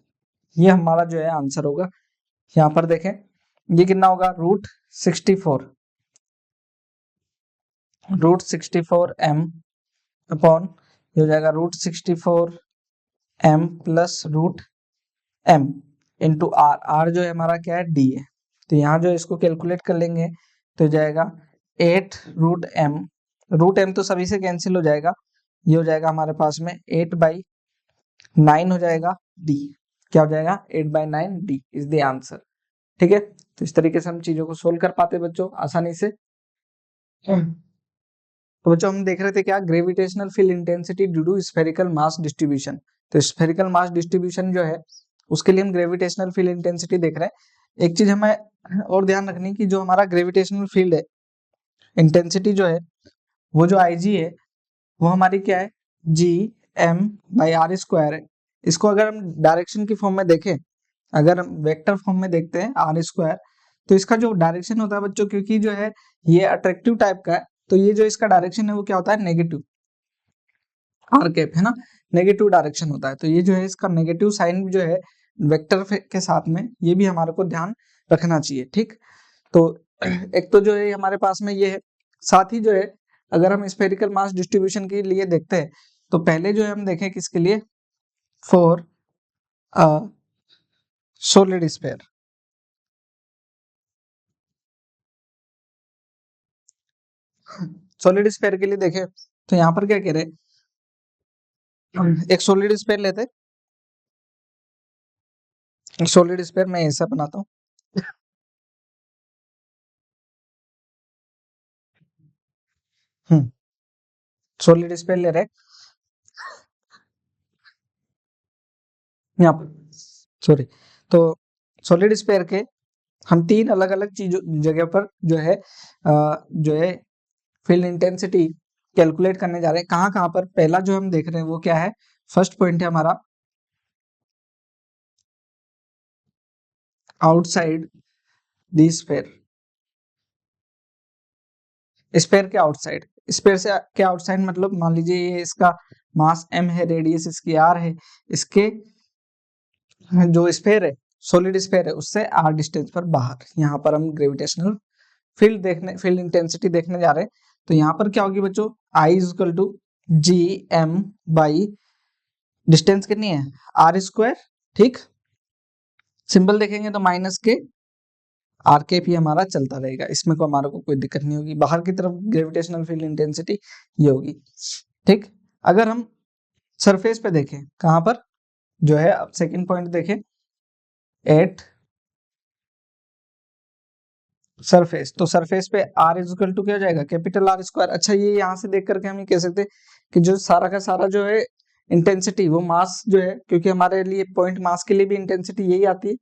ये हमारा जो है आंसर होगा। यहाँ पर देखें ये कितना होगा, रूट 64 m अपॉन ये हो जाएगा root 64 m plus root m into R, R जो है हमारा क्या है, डी है, तो यहाँ जो इसको कैलकुलेट कर लेंगे तो जाएगा 8 रूट m तो सभी से कैंसिल हो जाएगा, ये हो जाएगा हमारे पास में 8/9 हो जाएगा, डी क्या हो जाएगा 8/9, डी इज द आंसर। ठीक है, तो इस तरीके से हम चीजों को सोल्व कर पाते बच्चों आसानी से। तो बच्चों हम देख रहे थे क्या, gravitational field intensity due to spherical mass distribution. तो स्फेरिकल मास डिस्ट्रीब्यूशन जो है उसके लिए हम ग्रेविटेशनल फील्ड इंटेंसिटी देख रहे हैं। एक चीज हमें और ध्यान रखनी कि जो हमारा ग्रेविटेशनल फील्ड है इंटेंसिटी जो है वो जो IG है वो हमारी क्या है, Gm/r² है। इसको अगर हम डायरेक्शन की फॉर्म में देखें, अगर हम वेक्टर फॉर्म में देखते हैं r², तो इसका जो डायरेक्शन होता है बच्चों, क्योंकि जो है ये अट्रैक्टिव टाइप का है, तो ये जो इसका डायरेक्शन है वो क्या होता है, नेगेटिव, आर कैप है ना, नेगेटिव डायरेक्शन होता है। तो ये जो है इसका नेगेटिव साइन जो है वेक्टर के साथ में, ये भी हमारे को ध्यान रखना चाहिए। ठीक, तो एक तो जो है हमारे पास में ये है, साथ ही जो है अगर हम स्फेरिकल मास डिस्ट्रीब्यूशन के लिए देखते हैं तो पहले जो है हम देखें किसके लिए, for solid sphere, solid sphere के लिए देखें तो यहाँ पर क्या कह रहे हैं, एक सॉलिड स्फीयर लेते, सॉलिड स्फीयर मैं ऐसा बनाता हूँ, सॉलिड स्फीयर ले रहे यहाँ पर, सॉरी, तो सॉलिड स्फीयर के हम 3 अलग अलग चीजों जगह पर जो है फील्ड इंटेंसिटी कैलकुलेट करने जा रहे हैं। कहाँ कहाँ पर, पहला जो हम देख रहे हैं वो क्या है, फर्स्ट पॉइंट है हमारा आउटसाइड द स्फीयर, स्फीयर के आउटसाइड, स्फीयर से क्या आउटसाइड मतलब, मान लीजिए ये इसका मास m है, रेडियस इसकी r है, इसके जो स्फीयर है, सॉलिड स्फीयर है, उससे r डिस्टेंस पर बाहर, यहाँ पर हम ग्रेविटेशनल फील्ड इंटेंसिटी देखने जा रहे हैं। तो यहाँ पर क्या होगी बच्चों, I = Gm/, डिस्टेंस कितनी है, r², ठीक, सिंबल देखेंगे तो माइनस के आर के भी हमारा चलता रहेगा, इसमें को हमारे को कोई दिक्कत नहीं होगी। बाहर की तरफ ग्रेविटेशनल फील्ड इंटेंसिटी ये होगी। ठीक, अगर हम सरफेस पे देखें, कहां पर जो है, अब सेकंड पॉइंट देखें, एट सरफेस, तो सरफेस पे r = क्या हो जाएगा, कैपिटल R²। अच्छा, ये यहाँ से देख करके हम ये कह सकते हैं कि जो सारा का सारा जो है इंटेंसिटी वो मास जो है, क्योंकि हमारे लिए पॉइंट मास के लिए भी इंटेंसिटी यही आती है,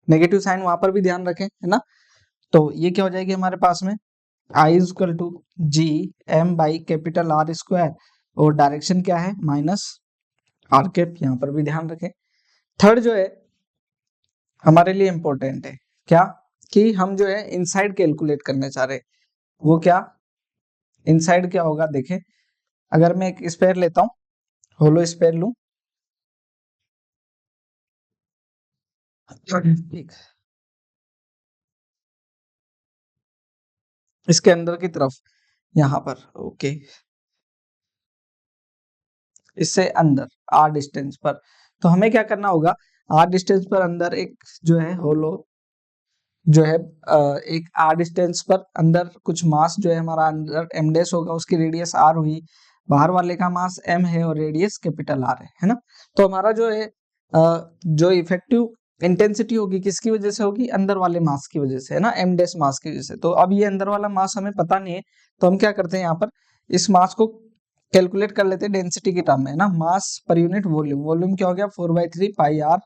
नेगेटिव साइन वहां पर भी ध्यान रखें, है ना। तो ये क्या हो जाएगी हमारे पास में, I = Gm/R², और डायरेक्शन क्या है, -r², यहाँ पर भी ध्यान रखें। थर्ड जो है हमारे लिए इंपॉर्टेंट है, क्या, कि हम जो है इनसाइड कैलकुलेट करने चाह रहे हैं। वो क्या, इनसाइड क्या होगा देखें, अगर मैं एक स्फीयर लेता हूं, होलो स्फीयर लूं, ठीक, इसके अंदर की तरफ यहां पर, ओके, इससे अंदर आर डिस्टेंस पर, तो हमें क्या करना होगा, आर डिस्टेंस पर अंदर एक जो है होलो जो है एक आर डिस्टेंस पर अंदर कुछ मास जो है हमारा अंदर एम डैश होगा, उसकी रेडियस आर हुई, बाहर वाले का मास एम है और रेडियस कैपिटल आर है ना। तो हमारा जो है जो इफेक्टिव इंटेंसिटी होगी किसकी वजह से होगी, अंदर वाले मास की वजह से है ना, एम डैश मास की वजह से। तो अब ये अंदर वाला मास हमें पता नहीं है, तो हम क्या करते हैं यहाँ पर इस मास को कैलकुलेट कर लेते हैं डेंसिटी की टर्म में, है ना, मास पर यूनिट वॉल्यूम, वॉल्यूम क्या हो गया 4/3 पाई आर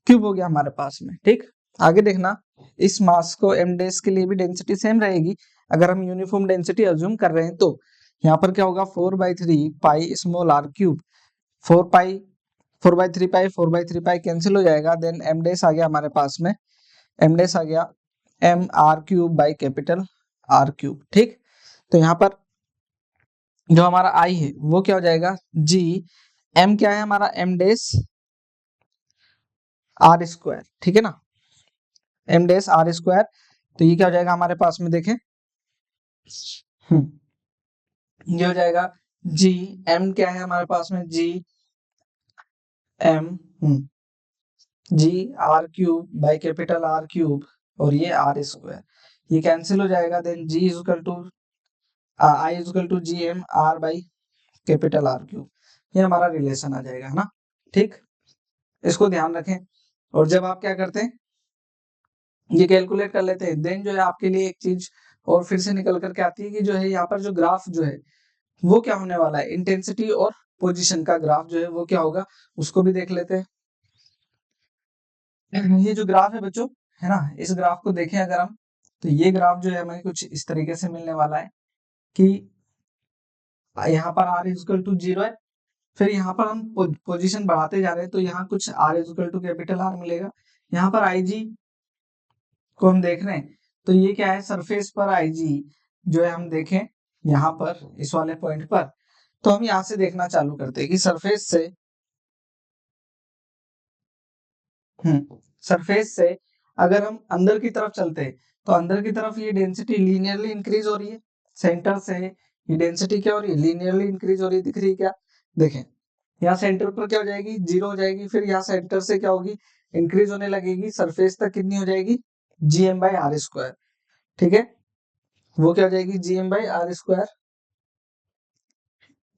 क्यूब हो गया हमारे पास में, ठीक। आगे देखना, इस मास को एम डैश के लिए भी डेंसिटी सेम रहेगी, अगर हम यूनिफॉर्म डेंसिटी अज्यूम कर रहे हैं तो यहाँ पर क्या होगा 4/3 pi small R cube, 4/3 pi cancel हो जाएगा, देन एम डैश आ गया हमारे पास में, एम डैश आ गया M R cube by capital R cube, ठीक। तो यहाँ पर जो हमारा आई है वो क्या हो जाएगा जी, एम क्या है हमारा एम डैश आर स्क्वायर, ठीक है ना, एम डैश आर स्क्वायर, तो ये क्या हो जाएगा हमारे पास में देखें, ये हो जाएगा जी, एम क्या है हमारे पास में G M G R cube by capital R cube, और ये आर स्क्वायर, ये कैंसिल हो जाएगा, then G is equal to I is equal to G M R by capital R cube, ये हमारा रिलेशन आ जाएगा, है ना, ठीक। इसको ध्यान रखें, और जब आप क्या करते हैं ये कैलकुलेट कर लेते हैं, देन जो है आपके लिए एक चीज और फिर से निकल करके आती है कि जो है यहाँ पर जो ग्राफ जो है वो क्या होने वाला है, इंटेंसिटी और पोजीशन का ग्राफ जो है वो क्या होगा, उसको भी देख लेते हैं। ये जो ग्राफ है बच्चों, है ना, इस ग्राफ को देखें अगर हम, तो ये ग्राफ जो है हमें कुछ इस तरीके से मिलने वाला है कि यहाँ पर r इक्वल टू 0 है, फिर यहाँ पर हम पोजीशन बढ़ाते जा रहे हैं, तो यहाँ कुछ r equal to capital R मिलेगा, यहाँ पर IG को हम देख रहे हैं, तो ये क्या है सरफेस पर IG जो है हम देखें यहाँ पर इस वाले पॉइंट पर, तो हम यहाँ से देखना चालू करते हैं कि सरफेस से अगर हम अंदर की तरफ चलते हैं, तो अंदर की तरफ ये डेंसिटी लीनियरली इंक्रीज हो रही है, सेंटर से ये डेंसिटी क्या हो रही है, लीनियरली इंक्रीज हो रही है, दिख रही है क्या, देखें यहाँ सेंटर पर क्या हो जाएगी 0 हो जाएगी, फिर यहाँ सेंटर से क्या होगी इंक्रीज होने लगेगी, सरफेस तक कितनी हो जाएगी G M by R square, ठीक है, वो क्या हो जाएगी G M by R square,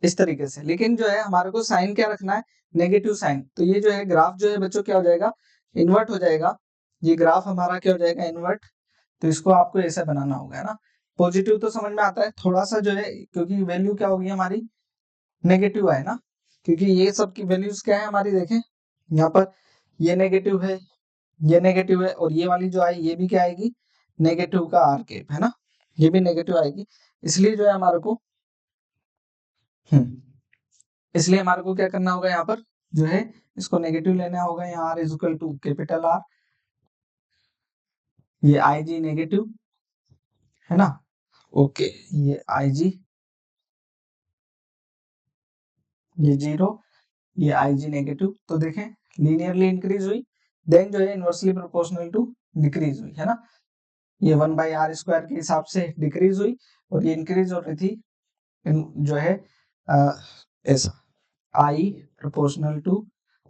इस तरीके से। लेकिन जो है हमारे को साइन क्या रखना है, नेगेटिव साइन, तो ये जो है ग्राफ जो है बच्चों क्या हो जाएगा इन्वर्ट हो जाएगा, ये ग्राफ हमारा क्या हो जाएगा इन्वर्ट, तो इसको आपको ऐसे बनाना होगा, है ना। पॉजिटिव तो समझ में आता है, थोड़ा सा जो है क्योंकि वैल्यू क्या होगी हमारी नेगेटिव है ना, क्योंकि ये सब की वैल्यूज क्या है हमारी देखें, यहाँ पर ये नेगेटिव है, ये नेगेटिव है, और ये वाली जो आई ये भी क्या आएगी नेगेटिव का आर कैप, है ना, ये भी नेगेटिव आएगी, इसलिए जो है हमारे को इसलिए हमारे को क्या करना होगा यहाँ पर जो है इसको नेगेटिव लेना होगा, यहाँ R is equal to capital R, ये आई जी नेगेटिव, है ना, ओके, ये आई जी, ये 0, ये आई जी नेगेटिव, तो देखें लीनियरली इंक्रीज हुई, देन जो है इनवर्सली प्रोपोर्शनल टू डिक्रीज हुई, है ना, ये 1/r² के हिसाब से डिक्रीज हुई, और ये इंक्रीज हो रही थी जो है ऐसा आई प्रोपोर्शनल टू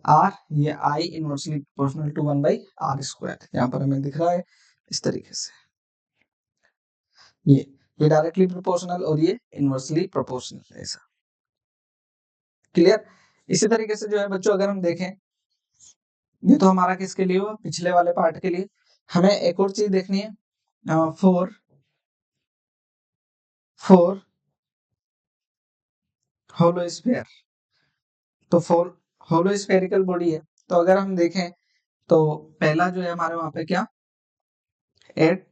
आर, ये आई इनवर्सली प्रोपोर्शनल टू 1/r², यहाँ पर हमें दिख रहा है इस तरीके से, ये डायरेक्टली प्रोपोर्शनल और ये इनवर्सली प्रोपोर्शनल, ऐसा क्लियर। इसी तरीके से जो है बच्चों अगर हम देखें, ये तो हमारा किसके लिए हुआ पिछले वाले पार्ट के लिए, हमें एक और चीज देखनी है फोर होलो स्फीयर, तो फोर होलो स्फेरिकल बॉडी है, तो अगर हम देखें तो पहला जो है हमारे वहां पे क्या एट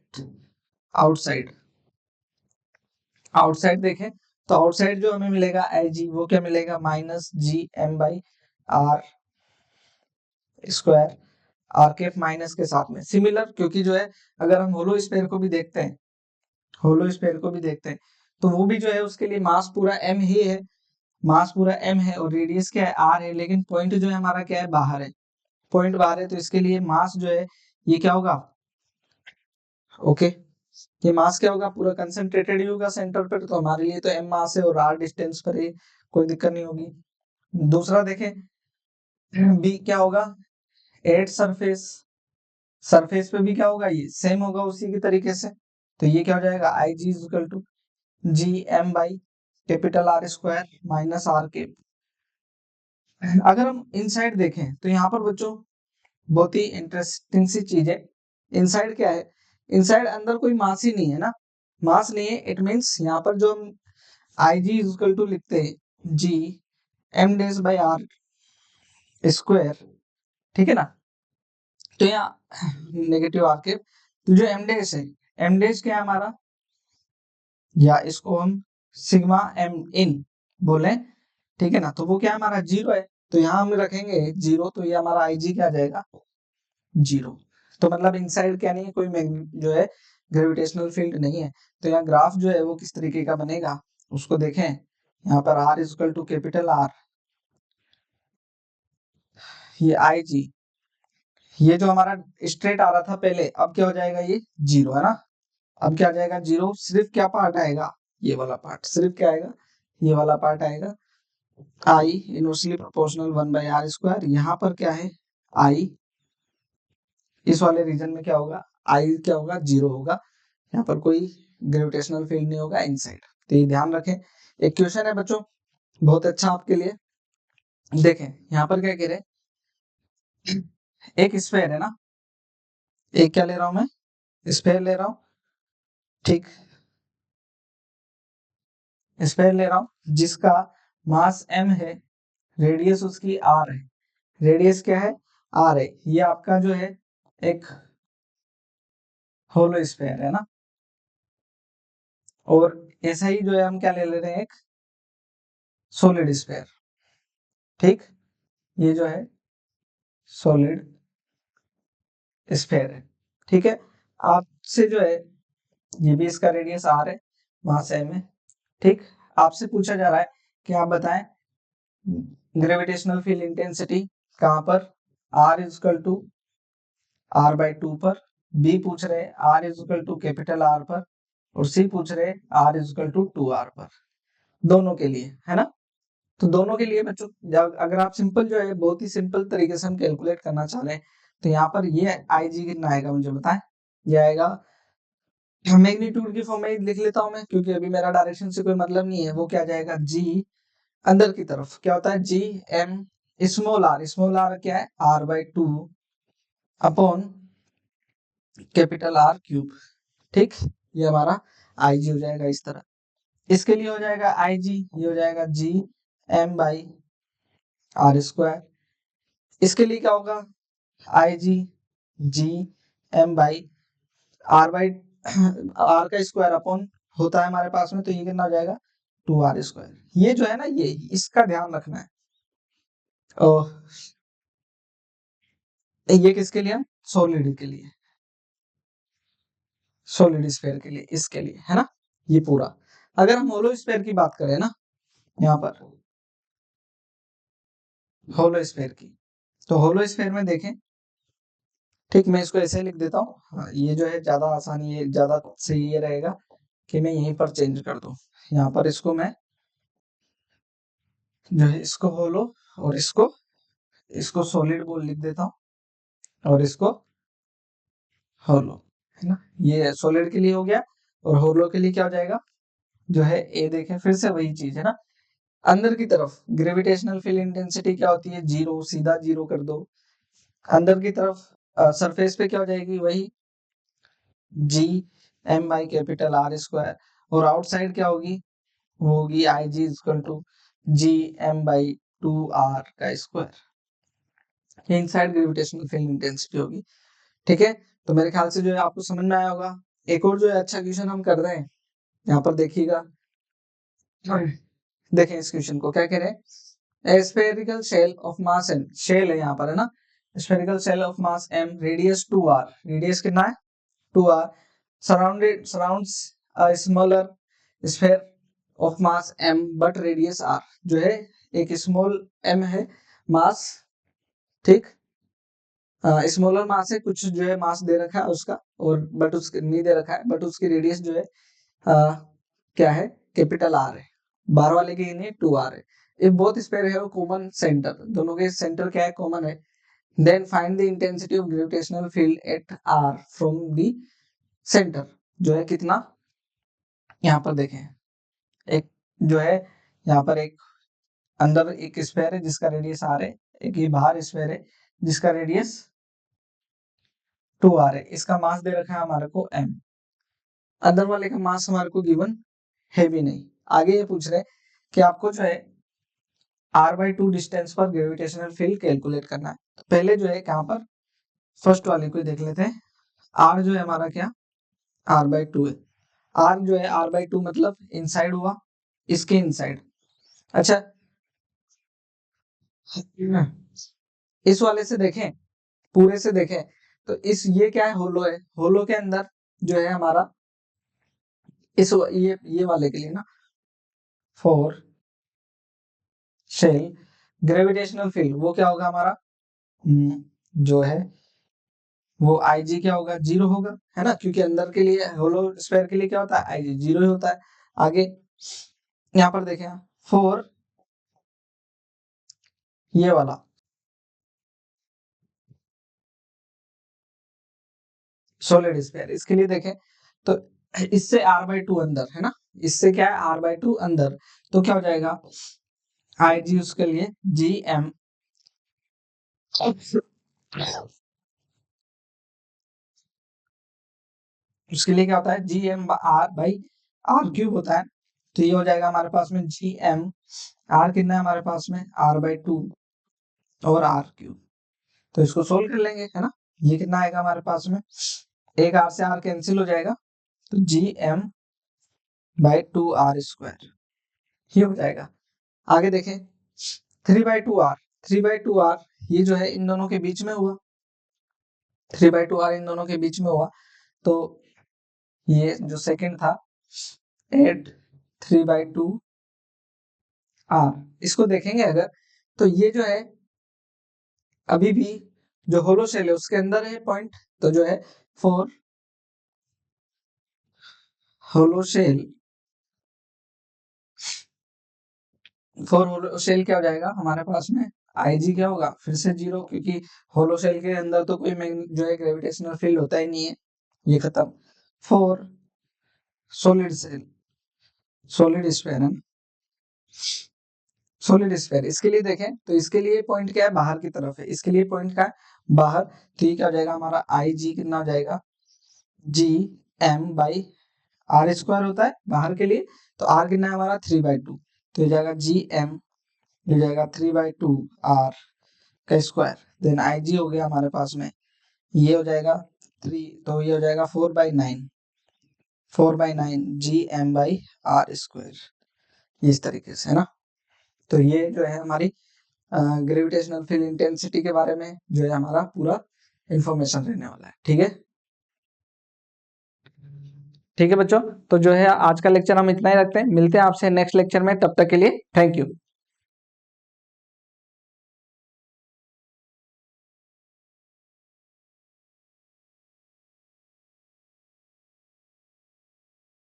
आउटसाइड, आउटसाइड देखें तो आउटसाइड जो हमें मिलेगा आई जी, वो क्या मिलेगा -GM/r square, are cap minus के साथ में सिमिलर, क्योंकि जो है अगर हम होलो स्फीयर को भी देखते हैं, होलो स्फीयर को भी देखते हैं तो वो भी जो है उसके लिए मास पूरा m ही है, मास पूरा m है और रेडियस क्या है r है, लेकिन पॉइंट जो है हमारा क्या है, बाहर है, पॉइंट बाहर है, तो इसके लिए मास जो है ये क्या होगा, ओके, ये मास क्या होगा, पूरा कंसंट्रेटेड ही होगा सेंटर पर, तो हमारे लिए तो m मास है और r डिस्टेंस पर है, कोई दिक्कत नहीं होगी। दूसरा देखें b क्या होगा, एट सरफेस, सरफेस पे भी क्या होगा, ये सेम होगा उसी के तरीके से, तो ये क्या हो जाएगा, I G is equal to G M by capital R square minus R के। अगर हम इनसाइड देखें तो यहाँ पर बच्चों बहुत ही इंटरेस्टिंग सी चीज है, इनसाइड क्या है, इनसाइड अंदर कोई मास ही नहीं है ना, मास नहीं है, इट मींस यहाँ पर जो हम I G is equal to लिखते हैं जी एम डेज बाई आर स्क्वायर, ठीक है ना, तो यहाँ नेगेटिव आर के, तो जो एम डेज है, एम डेज क्या है हमारा, या इसको हम सिग्मा एम इन बोले, ठीक है ना, तो वो क्या है हमारा जीरो है, तो यहाँ हम रखेंगे जीरो, तो ये हमारा आई जी क्या आ जाएगा, जीरो। तो मतलब इनसाइड क्या नहीं है, कोई जो है ग्रेविटेशनल फील्ड नहीं है। तो यहाँ ग्राफ जो है वो किस तरीके का बनेगा उसको देखें, यहाँ पर R is equal to capital R, ये आई जी, ये जो हमारा स्ट्रेट आ रहा था पहले, अब क्या हो जाएगा, ये जीरो है ना, अब क्या आ जाएगा जीरो, सिर्फ क्या पार्ट आएगा, ये वाला पार्ट, सिर्फ क्या आएगा, ये वाला पार्ट आएगा, आई इनवर्सली प्रोपोर्शनल 1/r स्क्वायर, यहाँ पर क्या है आई, इस वाले रीजन में क्या होगा, आई क्या होगा, जीरो होगा, यहाँ पर कोई ग्रेविटेशनल फील्ड नहीं होगा इनसाइड, तो ये ध्यान रखें। एक क्वेश्चन है बच्चों बहुत अच्छा आपके लिए, देखें यहाँ पर क्या कह रहे हैं, एक स्फेयर है ना, एक क्या ले रहा हूं मैं, स्फेयर ले रहा हूं, ठीक, स्फेयर ले रहा हूं जिसका मास m है, रेडियस उसकी r है, रेडियस क्या है, r है, ये आपका जो है एक होलो स्फेयर है ना, और ऐसा ही जो है हम क्या ले रहे हैं, एक सॉलिड स्फेयर, ठीक, ये जो है सॉलिड स्फेयर है, ठीक है, आपसे जो है ये भी इसका रेडियस r है, मास m है, ठीक, आपसे पूछा जा रहा है कि आप बताएं ग्रेविटेशनल फील्ड इंटेंसिटी कहां पर, r is equal to r by 2 पर, b पूछ रहे हैं r is equal to capital R पर, और c पूछ रहे हैं r is equal to 2r पर, दोनों के लिए है ना। तो दोनों के लिए बच्चों अगर आप सिंपल जो है बहुत ही सिंपल तरीके से हम कैलकुलेट करना चाह रहे हैं, तो यहाँ पर ये आई जी कितना आएगा मुझे बताएं, ये आएगा मैग्नीट्यूड की फॉर्म में लिख लेता हूं मैं, क्योंकि अभी मेरा डायरेक्शन से कोई मतलब नहीं है, वो क्या जाएगा जी अंदर की तरफ क्या होता है, जी एम स्मॉल आर क्या है, r by 2 upon capital R cube, ठीक, ये हमारा आई जी हो जाएगा इस तरह, इसके लिए हो जाएगा आई जी, ये हो जाएगा G M by R square, इसके लिए क्या होगा, I G G M by R का स्क्वायर अपॉन होता है हमारे पास में, तो ये कितना हो जाएगा 2r स्क्वायर, ये जो है ना ये इसका ध्यान रखना है, और ये किसके लिए, सॉलिड के लिए, सॉलिड स्फीयर के लिए, इसके लिए है ना, ये पूरा। अगर हम होलो स्फीयर की बात करें ना, यहाँ पर होलो स्फीयर की, तो होलो स्फीयर में देखें, ठीक, मैं इसको ऐसे लिख देता हूँ, हाँ, ये जो है ज्यादा आसानी है, ज्यादा सही ये रहेगा कि मैं यहीं पर चेंज कर दूं, यहाँ पर इसको मैं जो है इसको होलो और इसको सॉलिड बोल लिख देता हूँ, और इसको होलो, है ना, ये सॉलिड के लिए हो गया, और होलो के लिए क्या हो जाएगा, जो है ए देखें फिर से वही चीज है ना, अंदर की तरफ ग्रेविटेशनल फील्ड इंटेंसिटी क्या होती है, जीरो, सीधा जीरो कर दो, अंदर की तरफ सरफेस पे क्या हो जाएगी, वही G M by capital R square, और आउटसाइड क्या होगी, वो होगी I G equal to G M by 2r का स्क्वायर, ये इनसाइड ग्रेविटेशनल फील्ड इंटेंसिटी होगी, ठीक है। तो मेरे ख्याल से जो है आपको समझ में आया होगा। एक और जो है अच्छा क्वेश्चन हम कर रहे हैं, यहाँ पर देखिएगा, देखें इस क्वेश्चन को क्या कह रहे हैं, spherical shell of mass m, shell है यहाँ पर है ना, spherical shell of mass m, radius 2r, radius कितना है 2r, surrounds a smaller sphere of mass m but radius r, जो है एक स्मॉल m है मास, ठीक, स्मॉलर मास है, कुछ जो है मास दे रखा है उसका, और बट उसके नहीं दे रखा है, बट उसकी रेडियस जो है क्या है कैपिटल आर है, बार वाले के लिए 2r है। इफ बोथ स्फीयर है कॉमन सेंटर, दोनों के सेंटर क्या है कॉमन है, then find the intensity of gravitational field at r from the centre, जो है कितना, यहाँ पर देखें एक जो है यहाँ पर एक अंदर एक स्फीयर है जिसका रेडियस r है, एक ये बाहर स्फीयर है जिसका रेडियस 2r है, इसका मास दे रखा है हमारे को m, अंदर वाले का मास हमारे को गिवन है भी नहीं। आगे ये पूछ रहे कि आपको जो है r/2 डिस्टेंस पर ग्रेविटेशनल फील्ड कैलकुलेट करना है। तो पहले जो है यहाँ पर फर्स्ट वाले को देख लेते हैं, r जो है हमारा क्या r/2 है, r जो है r/2 मतलब इनसाइड हुआ, इसके इनसाइड, अच्छा इस वाले से देखें, पूरे से देखें तो इस ये क्या है होलो है, होलो के अंदर जो है हमारा इस ये वाले के लिए ना फॉर शेल ग्रेविटेशनल फील्ड वो क्या होगा हमारा जो है वो IG क्या होगा 0 होगा, है ना, क्योंकि अंदर के लिए होलो स्फीयर के लिए क्या होता है IG 0 ही होता है। आगे यहाँ पर देखें फॉर ये वाला सॉलिड स्फीयर, इसके लिए देखें तो इससे r/2 अंदर है ना, इससे क्या है r/2 अंदर, तो क्या हो जाएगा IG उसके लिए GM उसके लिए क्या होता है GM/r/r³ होता है, तो ये हो जाएगा हमारे पास में GM, r कितना है हमारे पास में r/2 और r³, तो इसको सोल्व कर लेंगे, है ना, ये कितना आएगा हमारे पास में, एक r से r कैंसिल हो जाएगा, तो GM/2r², ये हो जाएगा। आगे देखें 3/2r, 3/2r ये जो है इन दोनों के बीच में हुआ, 3/2r इन दोनों के बीच में हुआ, तो ये जो सेकंड था 8 3/2 r, इसको देखेंगे अगर तो ये जो है अभी भी जो होलो शेल है उसके अंदर है पॉइंट, तो जो है for hollow shell, for hollow shell क्या हो जाएगा हमारे पास में IG क्या होगा फिर से 0, क्योंकि होलो शेल के अंदर तो कोई जो है ग्रेविटेशनल फील्ड होता ही नहीं है, ये खत्म। For solid shell, solid sphere है, सॉलिड स्फीयर इसके लिए देखें तो इसके लिए पॉइंट क्या है बाहर की तरफ है, इसके लिए पॉइंट क्या है बाहर, तो ये क्या हो जाएगा हमारा IG कितना हो जाएगा GM/r² होता है बाहर के लिए, तो r कितना है हमारा 3/2, तो ये जाएगा GM, ये जाएगा 3/2r का स्क्वायर, देन IG हो गया हमारे पास में ये हो जाएगा 3, तो ये हो जाएगा 4/9, 4/9 GM/r², इस तरीके से, है ना। तो ये जो है हमारी ग्रेविटेशनल फील्ड इंटेंसिटी के बारे में जो है हमारा पूरा इंफॉर्मेशन रहने वाला है, ठीक है। ठीक है बच्चों, तो जो है आज का लेक्चर हम इतना ही रखते हैं, मिलते हैं आपसे नेक्स्ट लेक्चर में, तब तक के लिए थैंक यू।